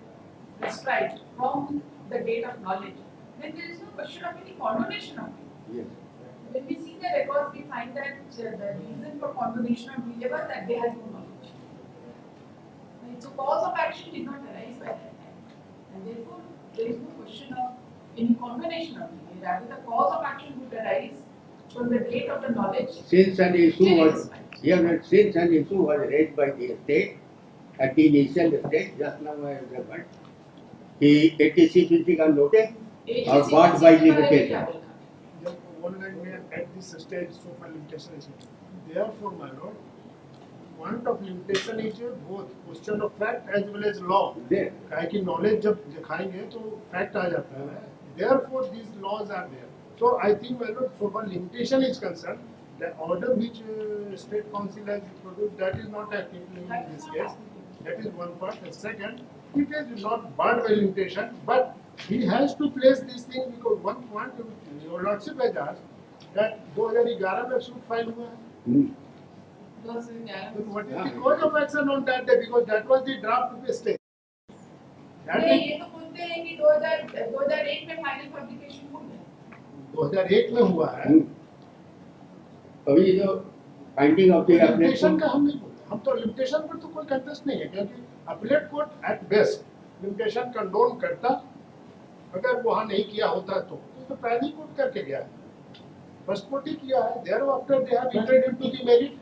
C: prescribed from the date of knowledge, then there is no question of any condonation of it.
A: Yes.
C: When we see the records, we find that the reason for condonation of delay was that they had no knowledge. Right? So cause of action did not arise by that time. And therefore, there is no question of any condonation of delay. Rather, the cause of action would arise from the date of the knowledge.
A: Since an issue
C: Till it
A: was
C: is filed.
A: since an issue was raised by the state at the initial stage, just now I have referred, the ATCPC का notice or barred by limitation.
E: One line may at this stage so far limitation is not. Therefore, my lord, point of limitation is both question of fact as well as law.
A: There.
E: काहे कि knowledge जब दिखाएंगे तो fact आ जाता है. Therefore, these laws are there. So I think, my lord, so far limitation is concerned, the order which state council has produced, that is not applicable in this case. That is one part. The second, it is not barred by limitation, but he has to place this thing because one point your lordship has asked that 2011 में suit file हुआ है.
A: हम्म,
C: 2011
E: Then what is the
C: में
E: cause of action on that day? Because that was the draft stage. That
C: नहीं,
E: is
C: ये तो बोलते हैं कि 2001 में फाइनल पब्लिकेशन हो गया.
E: 2001 में हुआ है.
A: हम्म। अभी जो फाइंडिंग ऑफ द
E: लिमिटेशन का हम नहीं बोलते. हम तो लिमिटेशन पर तो कोई कंटेस्ट नहीं है, क्योंकि appellate court at best limitation condone करता. अगर वहाँ नहीं किया होता तो प्राइमरी कोर्ट करके गया है. फर्स्ट कोर्ट ही किया है. Thereafter they have entered into the merit.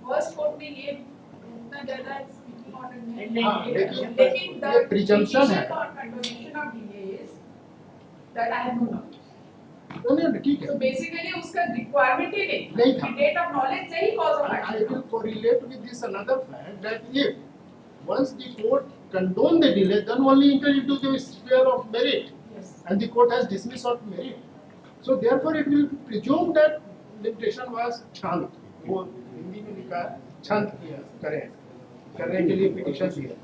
C: First court में ये उतना ज्यादा स्पीकिंग ऑर्डर नहीं
E: हाँ,
C: है.
E: लेकिन
C: the
E: ये presumption है.
C: petition for condonation of delay is that I have no knowledge.
E: नहीं ठीक
C: So
E: है.
C: basically उसका रिक्वायरमेंट ही
E: नहीं था.
C: डेट ऑफ नॉलेज से ही cause of
E: I
C: action.
E: will correlate with this another fact that if once the court condone the delay, then only enter into the sphere of merit,
C: Yes.
E: and the court has dismissed of merit. So therefore it will presume that limitation was छांत. वो हिंदी में लिखा है छांत किया करने के लिए petition दिया.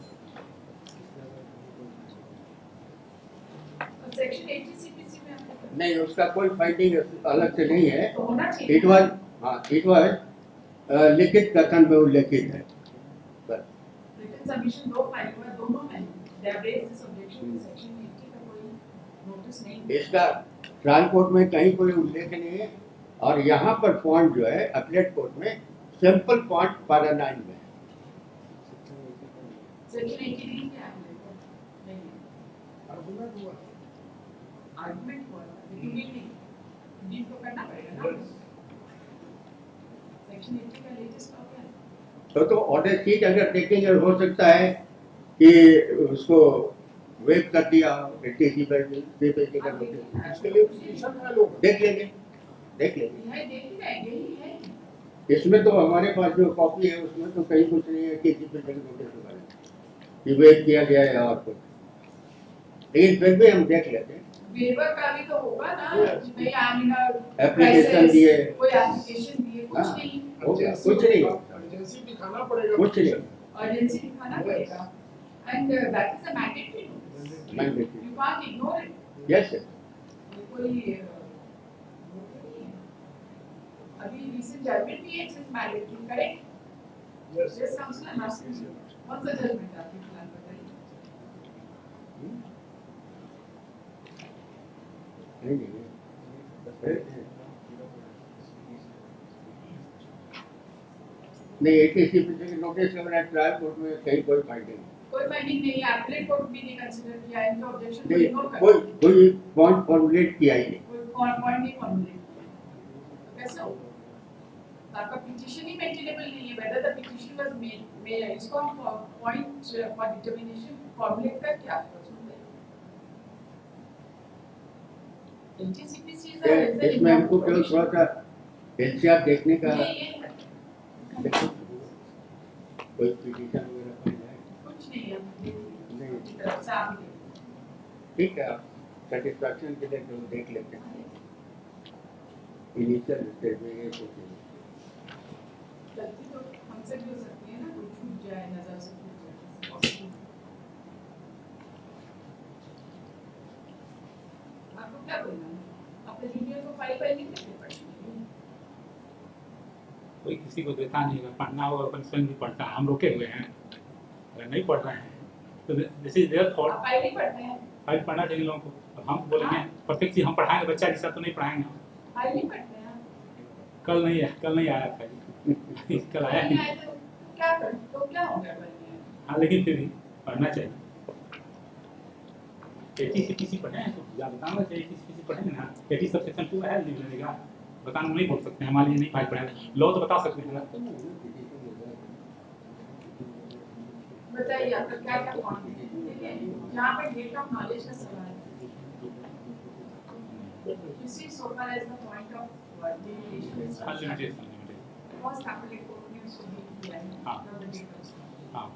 C: Section 80 CPC में आपको
A: नहीं, उसका कोई फाइंडिंग अलग से नहीं है.
C: तो होना चाहिए.
A: इट वाज लिखित कथन में उल्लेखित है. बस.
C: रिटन सबमिशन दो फाइल हुआ दोनों में they have raised this objection section 80 का कोई नोटिस नहीं है.
A: इसका ट्रायल कोर्ट में कहीं कोई उल्लेख नहीं है, और यहाँ पर पॉइंट जो है अपीलेट कोर्ट में सिंपल पॉइंट पैरा 9 में है.
C: सेक्शन 83 में नहीं है.
E: आर्गुमेंट हुआ.
C: आर्गुमेंट हुआ नहीं डील को करना पड़ेगा ना. सेक्शन 80 का लेटेस्ट कॉपी है.
A: तो ऑर्डर शीट अगर देखेंगे हो सकता है कि उसको वेब कर दिया एटीसी पर कर
E: इसके लिए पिटीशन फाइल होगा.
A: देख लेंगे.
C: यह देख ही रहेंगे ही है.
A: इसमें तो हमारे पास जो कॉपी है उसमें तो कहीं कुछ नहीं है किसी पे कि वेब किया गया है और कुछ, लेकिन फिर भी हम देख लेते हैं.
C: वेवर का भी तो होगा ना कि भाई आमिना
A: एप्लीकेशन दिए,
C: कोई एप्लीकेशन दिए कुछ
A: हाँ.
C: नहीं.
A: कुछ नहीं,
E: एजेंसी दिखाना पड़ेगा.
A: कुछ नहीं.
C: अर्जेंसी दिखाना पड़ेगा and that is a mandatory notice.
A: Mandatory.
C: You can't ignore it.
A: Yes, sir.
C: कोई अभी रिसेंट जजमेंट भी है it is mandatory correct.
E: Yes.
C: Yes, Councillor, I'm asking you. What's the judgment आपकी फिलहाल बताइए.
A: नहीं, नहीं. नहीं, एटीसी पे नोटिस करना ट्रायल कोर्ट में कहीं कोई फाइंडिंग नहीं.
C: कोई फाइंडिंग नहीं है. एप्लेट कोर्ट भी नहीं कंसीडर किया इनके ऑब्जेक्शन को
A: नहीं,
C: इग्नोर कर.
A: कोई पॉइंट फॉर्मुलेट किया ही नहीं.
C: कोई पॉइंट नहीं फॉर्मुलेट किया. कैसे हो? आपका पिटीशन ही मेंटेनेबल नहीं है. Whether the petition was made इसको हम पॉइंट फॉर डिटरमिनेशन फॉर्मुलेट करके आपको सुनते हैं. एनटीसीपीसी इज
A: इसमें हमको केवल थोड़ा सा एनसीआर देखने का
C: ये
A: कोई पिटीशन वगैरह फाइल है.
C: कुछ नहीं है.
A: नहीं.
C: आपकी तरफ से आप ही
A: ठीक है, आप सेटिस्फैक्शन के लिए तो देख लेते हैं. इनिशियल स्टेज में ये सोचेंगे.
C: गलती तो हमसे भी हो सकती है ना. कोई छूट जाए नजर से छूट जाए. आपको क्या बोलना है? अपने जूनियर को फाइल फाइल नहीं करनी पड़ेगी.
F: कोई किसी को देता नहीं है. पढ़ना होगा अपन स्वयं भी पढ़ता है. हम रोके हुए हैं, अगर नहीं पढ़ रहे हैं तो दिस इज देयर
C: आप
F: थॉट.
C: फाइल नहीं पढ़ते हैं.
F: फाइल पढ़ना चाहिए लोगों को. अब हम बोलेंगे प्रत्येक चीज हम पढ़ाएंगे, बच्चा जैसा तो नहीं पढ़ाएंगे.
C: फाइल नहीं पढ़ते हैं.
F: कल नहीं आया था. कल आया
C: नहीं
F: नहीं.
C: आए तो क्या कर तो क्या हो गया फाइल में.
F: हाँ, लेकिन फिर भी पढ़ना चाहिए. एटीसीपीसी पढ़े हैं तो या बताऊंगा कि एटीसीपीसी पढ़ेंगे ना. 80 सब सेक्शन 2 है लिख लेगा. बताना नहीं बोल सकते हमारे लिए नहीं फाइल पढ़े. लॉ तो बता सकते हैं ना.
C: बताइए आपका क्या क्या पॉइंट है. ठीक है, यहाँ पे डेट ऑफ नॉलेज का सवाल है. This is so far as the point of limitation is
F: हाँ,
C: concerned.
F: limitation.
C: First appellate court ने उसको deal किया है.
F: हाँ.
C: From the date of start.
F: हाँ.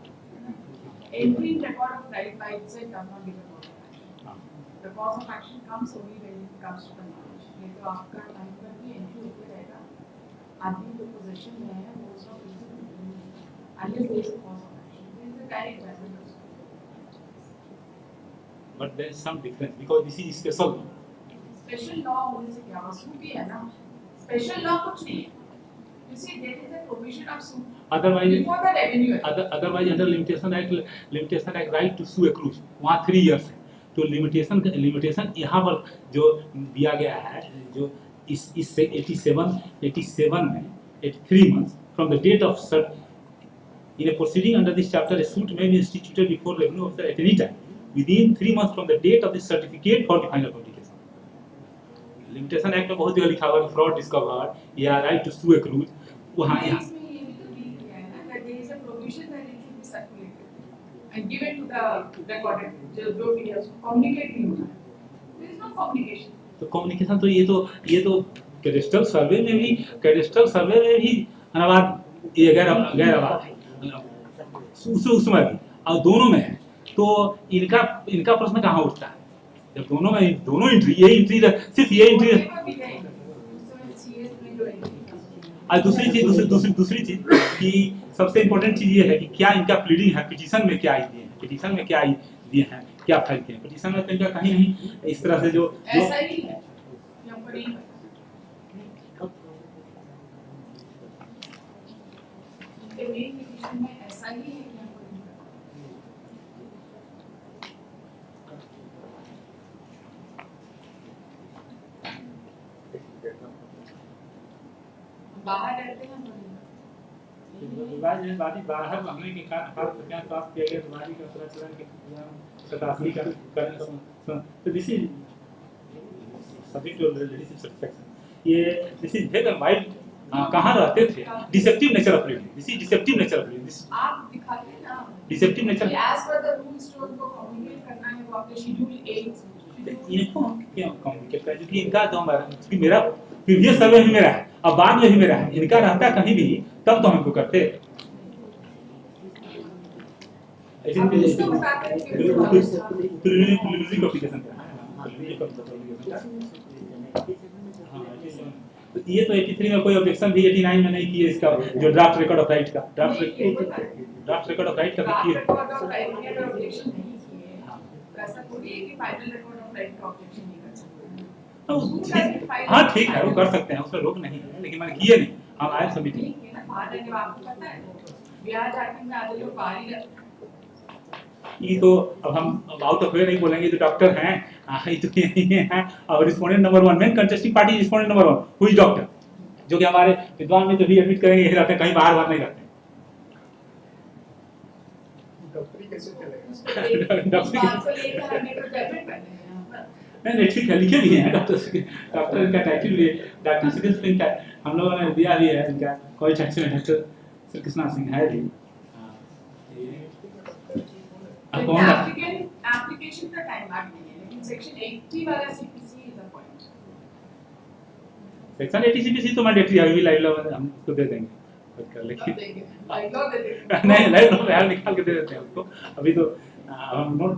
C: Entry in record of right by itself does not give a cause of action.
F: हाँ.
C: The cause of action comes only when it comes to the knowledge. नहीं तो आपका time पर भी entry होते रहेगा. आदमी जो पोजीशन में है वो उसका unless there is a cause of action. There is a direct judgment also.
F: But there is some difference because this is special.
C: Special law होने से क्या हुआ? सूट ही है ना, स्पेशल लॉ कुछ नहीं है। You see, there is a provision of suit
F: Otherwise,
C: before the revenue act.
F: otherwise under limitation act right to sue accrues वहाँ 3 years है। तो लिमिटेशन यहाँ पर जो दिया गया है, जो इस 87 में 83 months from the date of cert in a proceeding under this chapter a suit may be instituted before revenue officer at any time within 3 months from the date of the certificate for the final publication. Limitation act में बहुत जगह लिखा हुआ है fraud discovered या right to Sue accrues वहाँ यहाँ
C: इसमें ये भी तो लिख दिया है ना that there is a provision that it should be circulated and given to the recorded जो भी है उसको communicate नहीं होना है. There is no communication.
F: तो कम्युनिकेशन तो ये तो कैडेस्ट्रल सर्वे में भी अनावाद ये गैर आवाद है उसमें भी और दोनों में है। तो इनका प्रश्न कहाँ उठता है जब दोनों एंट्री सिर्फ ये entry
C: Whatever we did, so CS में जो entry
F: और दूसरी चीज कि सबसे इम्पोर्टेंट चीज ये है कि क्या इनका प्लीडिंग है पिटीशन में क्या दिए हैं क्या फाइल किए हैं पिटीशन में तो इनका कहीं नहीं इस तरह से जो
C: ऐसा ही है कि हमको नहीं पता। ये मेन पिटीशन में ऐसा ही है कि हमको नहीं पता। बाहर रहते हैं
F: बाहर भागने के कारण प्राप्त किया गया बीमारी का प्रचलन के 87 का तो this is subject to relative satisfaction ये दिस इज वेरी वाइड कहां रहते थे deceptive nature of reading this is deceptive nature of reading
C: आप दिखाते हैं ना
F: deceptive nature
C: as per the rules जो उनको कम्युनिकेट करना है वो आपके शेड्यूल 8
F: इनको क्यों कम्युनिकेट कर क्योंकि इनका जो हमारा क्योंकि मेरा प्रीवियस सर्वे भी मेरा है अब बाद में भी मेरा है इनका रहता कहीं भी तब तो हमको करते
C: इसको बताते हैं कि
F: प्रिलिमिनरी कॉम्प्लिकेशन ये तो 83 में कोई ऑब्जेक्शन भी 89 में नहीं किए इसका जो ड्राफ्ट रिकॉर्ड ऑफ राइट का ड्राफ्ट रिकॉर्ड ऑफ राइट का भी किए
C: रिकॉर्ड ऑफ राइट के अगर ऑब्जेक्शन नहीं किए तो ऐसा थोड़ी है कि फाइनल रिकॉर्ड ऑफ राइट का ऑब्जेक्शन नहीं कर सकते।
F: हाँ ठीक है वो कर सकते हैं उसमें रोक नहीं है लेकिन मैंने किए नहीं हम आए समिति
C: ठीक है ना बाहर रहने वाले आपको पता है बिहार झारखंड में आधे लोग बाहर ही रहते हैं।
F: ये तो अब हम आउट ऑफ वे नहीं बोलेंगे तो डॉक्टर हैं ये तो ये हैं और respondent number 1 main contesting party respondent number 1 who is doctor जो कि हमारे विद्वान में जो भी एडमिट करेंगे यही रहते हैं कहीं बाहर नहीं रहते
E: डॉक्टरी कैसे चलेगा?
C: उस बात को लेकर हमें तो जजमेंट करने हैं यहाँ पर।
F: नहीं ठीक है लिखे भी हैं डॉक्टर इनका टाइटल भी है डॉक्टर श्री कृष्ण इनका हम लोगों ने दिया भी है इनका कोई टैक्स में डॉक्टर श्री कृष्णा सिंह है जी
C: एप्लीकेशन का टाइम लाग नहीं है लेकिन सेक्शन 80 वाला CPC is a point.
F: Section 80 CPC तो मैंडेटरी है अभी लाइव लॉ हम उसको दे देंगे कर लेकिन नहीं लाइव लॉ में निकाल के दे देते हैं उसको अभी तो हम नोट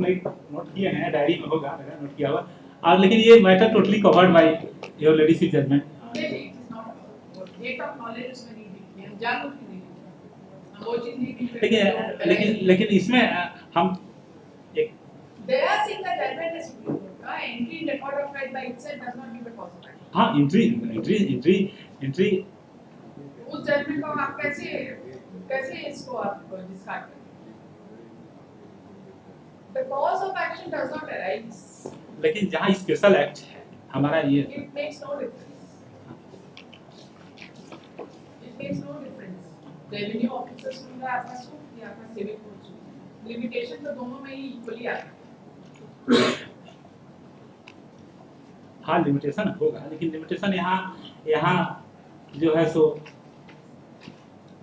F: किए हैं डायरी में होगा मेरा नोट किया हुआ और लेकिन ये matter totally covered by your lady's judgment
C: date of knowledge उसमें नहीं दिखती है जानबूझ के नहीं दिखती वो चीज नहीं
F: लेकिन इसमें हम एक
C: they are saying that judgment is Supreme Court का entry in record of right by itself does not give a cause of action।
F: हाँ एंट्री
C: उस जजमेंट को आप कैसे इसको आप डिस्कार्ड करेंगे? The cause of action does not arise।
F: लेकिन जहाँ स्पेशल एक्ट है हमारा ये
C: It makes no difference। It makes no difference। Revenue officer सुन रहा है आपका सूट या आपका सिविल कोर्ट सूट लिमिटेशन तो दोनों में ही इक्वली आता है।
F: हाँ लिमिटेशन होगा लेकिन लिमिटेशन यहाँ जो है सो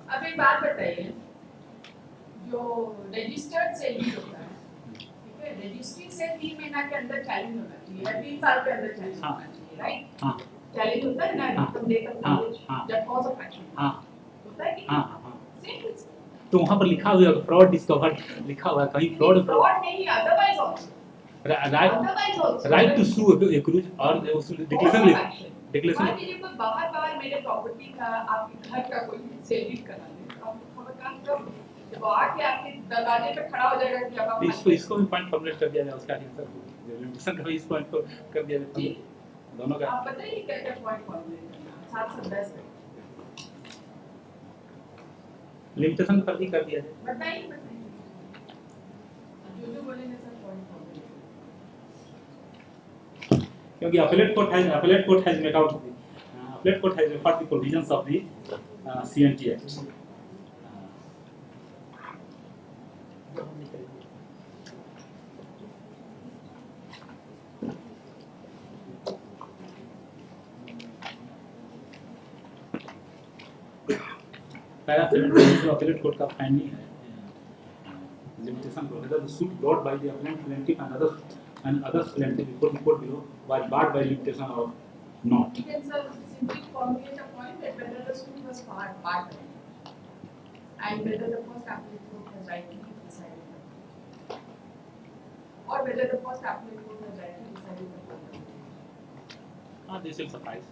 C: अब एक बात बताइए जो रजिस्टर्ड सैलरी होता है ठीक है रजिस्ट्री से 3 महीना के अंदर चैलेंज होना चाहिए या 3 साल के अंदर चैलेंज होना चाहिए राइट
F: हाँ
C: चैलेंज होता है ना तुम देखो
F: हाँ
C: जब कॉज ऑफ एक्शन
F: हाँ
C: होता है कि
F: हाँ
C: सेम
F: तो वहाँ पर लिखा हुआ फ्रॉड डिस्कवर्ड लिखा हुआ है कहीं फ्रॉड
C: नहीं otherwise also
F: right to sue accrues और डिक्लेरेशन डिक्लेरेशन
C: मान लीजिए कोई बाहर मेरे प्रॉपर्टी का आपके घर का कोई सेलिंग करा दे तो आपको खबर कहाँ कब जब आके आपके दरवाजे पे खड़ा हो जाएगा कि अब आप
F: इसको भी पॉइंट फॉर्मुलेट कर दिया जाए उसका आंसर रिलेशन का भी इस पॉइंट को कर दिया जाए दोनों का
C: आप बताइए क्या क्या पॉइंट फॉर्मुलेट करना 7 से 10 है
F: लिमिटेशन पर भी कर दिया जाए,
C: बताइए जो बोलेंगे सर पॉइंट फॉर्मुलेट
F: क्योंकि appellate court has made out appellate court has referred the provisions of the CNT Act. Para appellate court का finding है limitation whether the suit brought by the appellant plaintiff and others plaintiff before the court below was barred by limitation or not.
C: You can sir simply formulate a point that whether the suit was barred and whether the first appellate court has rightly decided or whether the first appellate court has rightly decided the
F: This will suffice.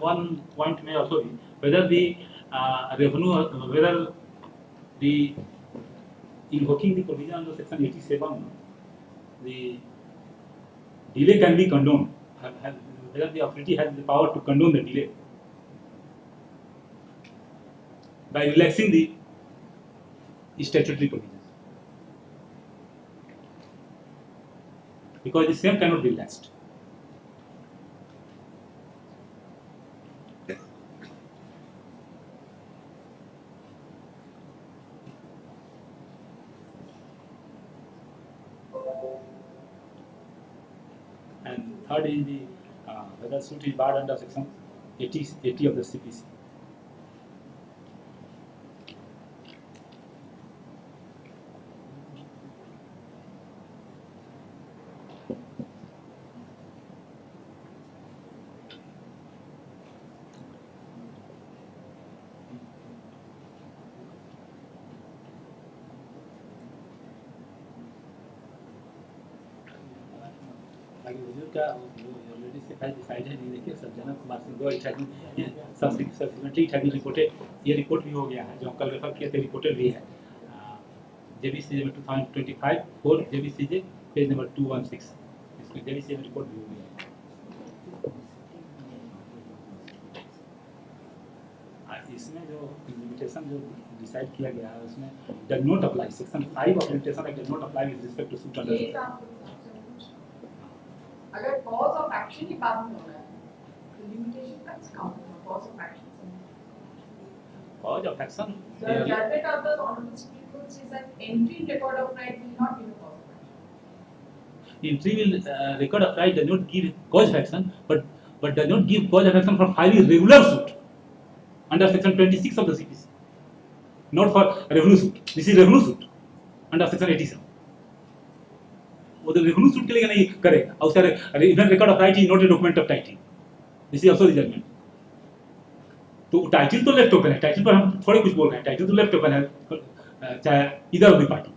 F: One point may also be whether the revenue, whether the invoking the provision under section 87, the delay can be condoned. Whether the authority has the power to condone the delay by relaxing the statutory provisions, because the same cannot be relaxed. And third is the whether suit is barred under section 80 of the CPC. Already has decided नहीं देखिए सज्जन कुमार सिंह को subsequently it has been reported, ये report भी हो गया है जो हम कल रेफर किए थे, रिपोर्टेड भी है जेबीसीजे में 2025 4 जेबीसीजे पेज नंबर 216, इसमें जेबीसीजे में रिपोर्ट भी हो गया है। इसमें जो लिमिटेशन जो डिसाइड किया गया है उसमें does not apply, section 5 of limitation act does not apply with respect to suit under.
C: अगर कॉज ऑफ एक्शन की बात में हो रहा है तो लिमिटेशन का काउंट होगा कॉज ऑफ एक्शन से।
F: Cause of action.
C: The judgment of the Honorable Supreme Court says that entry in record of right will not be the cause of action.
F: Entry will record of right does not give cause of action, but does not give cause of action for filing regular suit under section 26 of the CPC. Not for revenue suit. This is revenue suit under section 87. वो तो revenue suit के लिए नहीं करेगा, और उसका even record of right is not a document of title, this is also the judgment. तो title तो लेफ्ट ओपन है, टाइटिल पर हम थोड़ी कुछ बोल रहे हैं, टाइटिल तो लेफ्ट ओपन है चाहे इधर ऑफ द पार्टी,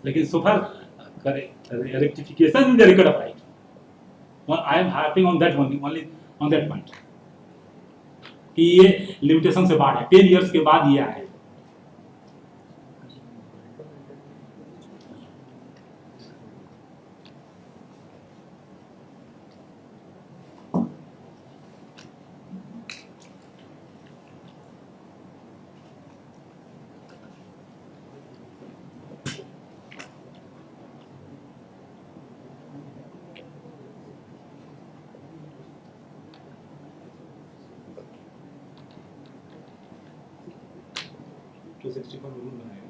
F: लेकिन so far rectification in the record of right I am harping on that only on that point कि ये लिमिटेशन से बाहर है, 10 इयर्स के बाद ये आया है। रूल बनाएगा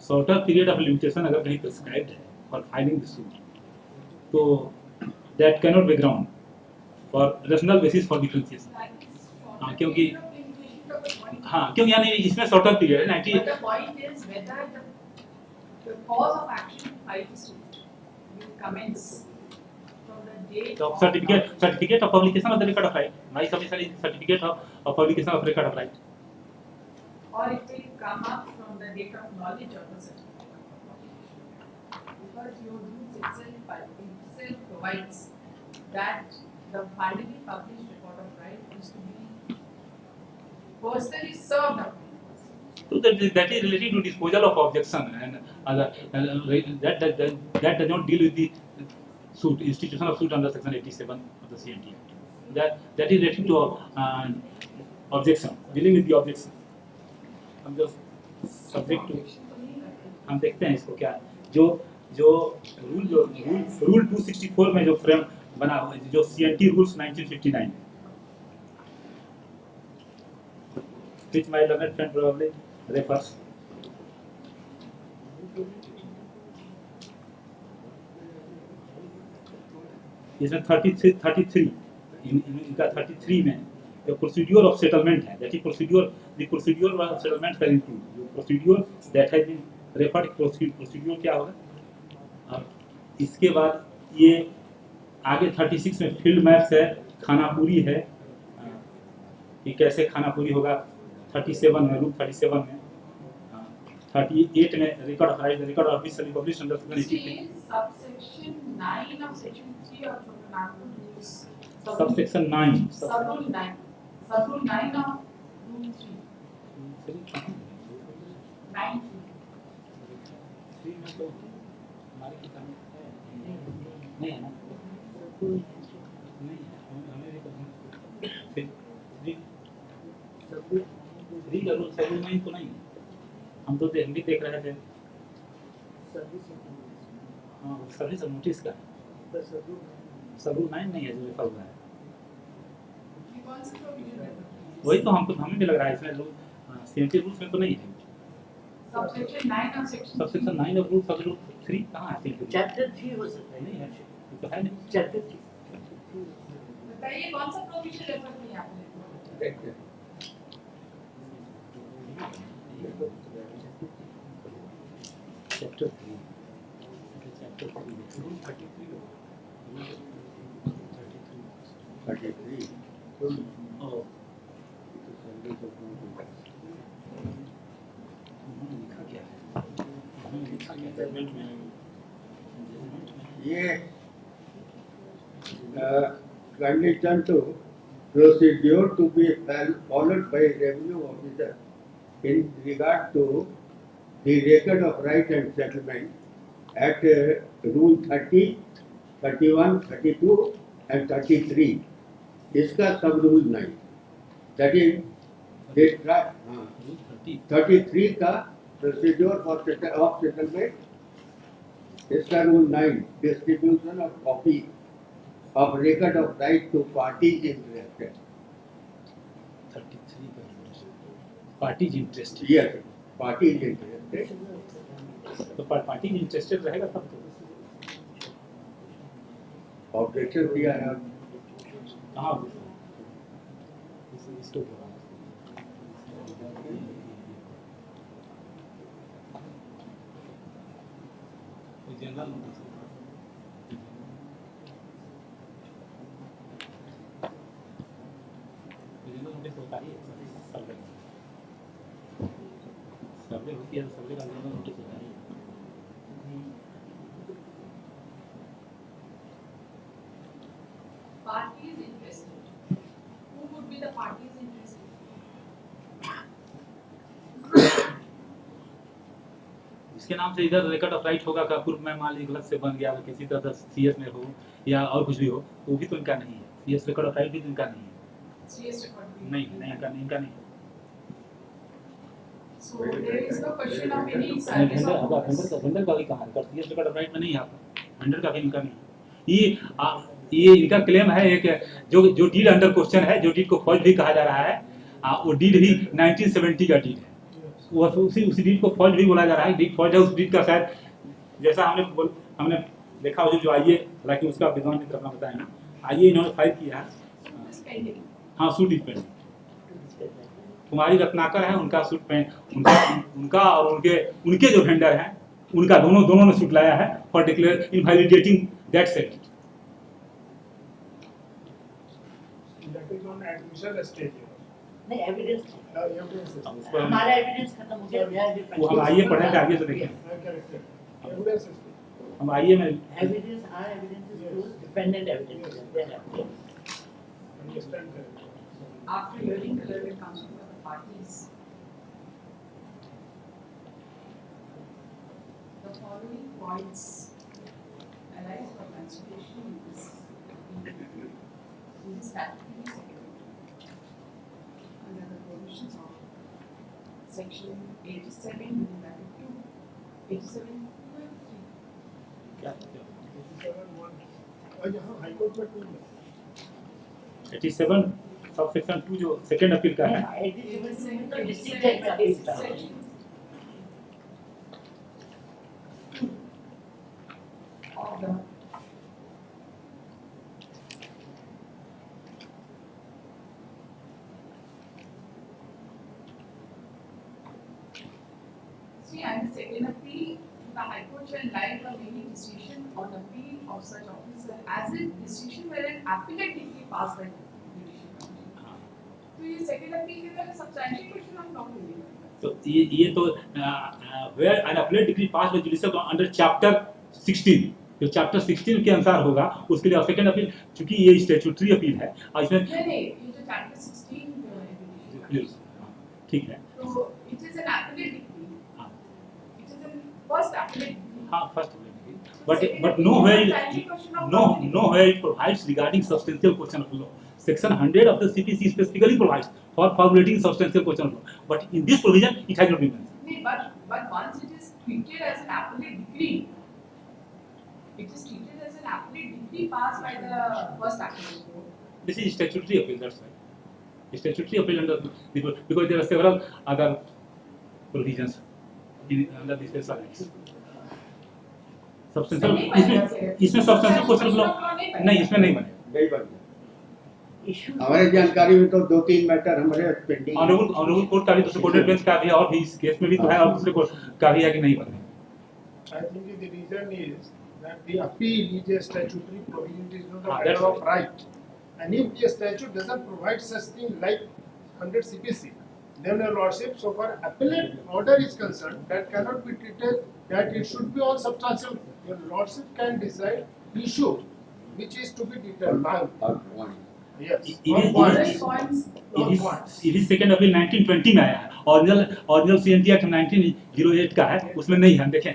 F: शॉर्टर पीरियड ऑफ लिमिटेशन अगर कहीं प्रिस्क्राइब्ड है फॉर फाइलिंग द सूट तो that cannot be ground for rational basis for differentiation. हाँ, क्योंकि हाँ, क्योंकि यानी इसमें शॉर्टर पीरियड है 90।
C: But the point is whether the cause of action to file the suit will commence from the date
F: of certificate of publication of the record of right. My submission is certificate of publication of record of right.
C: or it will come up from the date of knowledge of the certificate of publication. Because your rules itself provides that the finally published record of right is to be personally served upon.
F: So that is related to disposal of objection and other that does not deal with the suit, institution of suit under section 87 of the CNT Act. That is related to objection, dealing with the objection. हम जो subject to हम देखते हैं इसको क्या जो rule 264 में जो फ्रेम बना हुआ है, जो CNT rules 1959, which my learned friend probably refers. इसमें 33 इनका 33 में the procedure of settlement है, that is the procedure of settlement का include जो procedure that has been referred procedure क्या होगा। अब इसके बाद ये आगे 36 में फील्ड मैप्स है, खानापुरी है कि कैसे खानापुरी होगा 37 में, रूल 37 में, 38 में record of right, record of officially published under section 83,
C: Subsection 9 of section 3 of Nagpur rules.
F: Subsection 9
C: Subrule 9. Subrule 9 of rule 3. 9.
F: नहीं है ना, नहीं हमें भी का रूल सब्रूल 9 तो नहीं है, हम तो हिंदी देख रहे थे। हाँ, सर्विस नोटिस का सब्रूल 9 नहीं है जो लिखा हुआ है,
C: कौन सा provision है?
F: वही तो हमको हमें भी लग रहा है इसमें रूल CNT रूल्स में तो नहीं है।
C: Subsection 9 of section
F: subsection 9 of rule subrule 3 कहाँ है?
D: चैप्टर 3 हो सकता है,
F: नहीं है, ये तो है नहीं।
D: चैप्टर 3
C: बताइए कौन सा provision रेफर किया आपने?
F: चैप्टर 3 रूल 33 ओह लिखा क्या है, लिखा क्या जजमेंट में,
A: ये condition to procedure to be followed by revenue officer in regard to the record of right and settlement at rule 30, 31, 32 and 33. इसका सब रूल 9 that is 33 का procedure for of settlement, इसका rule 9 distribution of copy of record of right to parties interested.
F: 33 का parties interested,
A: Yes, parties interested.
F: तो parties interested रहेगा तब तो
A: Objection दिया है
F: कहाँ इसको जनरल नोटिस होता ही है, सर्वे होती है, सर्वे का जनरल नोटिस होता है।
C: Parties interested. Who would be the parties interested?
F: इसके नाम से इधर रिकॉर्ड ऑफ राइट होगा का पूर्व में मान लीजिए गलत से बन गया, किसी तरह CS में हो या और कुछ भी हो, वो भी तो इनका नहीं है। CS रिकॉर्ड ऑफ राइट भी तो इनका नहीं है,
C: CS record.
F: नहीं इनका नहीं।
C: So there is no question of any
F: नहीं
C: service of
F: वेंडर का भी कहाँ है, CS रिकॉर्ड ऑफ राइट में नहीं आता, वेंडर का भी इनका नहीं। ये इनका क्लेम है एक जो डीड अंडर क्वेश्चन है, जो डीड को फॉल्ट भी कहा जा रहा है, वो डीड भी 1970 का डीड है, वो उसी डीड को फॉल्ट भी बोला जा रहा है। डीड फॉल्ट है, उस डीड का शायद जैसा हमने देखा हो जो आइए, हालांकि उसका विद्वान मित्र अपना बताएंगे, आइए इन्होंने फाइल किया है।
C: Suit is pending.
F: हाँ सूट इज पेंडिंग। कुमारी रत्नाकर है, उनका सूट उनका और उनके जो वेंडर हैं उनका दोनों ने सूट लाया है for declare invalidating that set.
E: That is on admission stage.
D: नहीं एविडेंस
E: Evidence is.
D: हमारा एविडेंस खत्म हो गया
F: वो हम आइए पढ़ेंगे आगे से देखें।
E: Correct. Evidence is.
F: हम आइए में
D: evidence are evidence is proof dependent evidence
E: Understand correct.
C: After hearing the learned counsel for the parties, the following points arise for consideration in this statutory secretary under the provisions of section 87 2, 87
F: क्या
E: 87(1). यहाँ high court में 2 है।
F: 87 sub section 2 जो second appeal का है।
D: District जज में appeal था।
C: of the See, and second appeal, the High Court shall lie from any decision on appeal of such officer as if decision were an appellate decree passed by judicial commission. तो ये second appeal के तरह substantial question हम talk नहीं करते।
F: तो ये तो where an appellate decree passed by judicial under chapter 16, जो चैप्टर 16 के अनुसार होगा उसके लिए सेकंड अपील, चूंकि ये स्टैट्यूटरी अपील है और इसमें
C: नहीं ये जो chapter 16 जो है
F: ठीक है
C: तो it is an appellate decree. It is an first appellate decree.
F: हाँ first but nowhere it provides regarding substantial question of law. Section 100 of the CPC specifically provides for formulating substantial question of law, but in this provision it has not been mentioned.
C: Nee, but once it is treated as an appellate decree, it is treated as an appellate decree passed by the first appellate court.
F: This is statutory appeal, that's why. Statutory appeal under the, because there are several other provisions under the special acts. Substantial इसमें substantial question of law नहीं, इसमें नहीं बने।
A: नहीं बन हमारे जानकारी में तो 2-3 मैटर हमारे पेंडिंग।
F: ऑनरेबल कोर्ट का भी तो सपोर्टेड बेंच का भी और भी इस केस में भी तो है और दूसरे कोर्ट का भी है कि नहीं बने।
E: I think the reason is that the appeal is a statutory provision, it is not a
F: That's
E: matter of right. And if the statute doesn't provide such thing like 100 CPC, then your lordship, so far appellate order is concerned, that cannot be treated, that it should be on substantial. Your lordship can decide issue which is to be determined. Yes.
F: इसी second appeal 1920 में आया है, original CNT act 1908 का है, उसमें नहीं है, देखें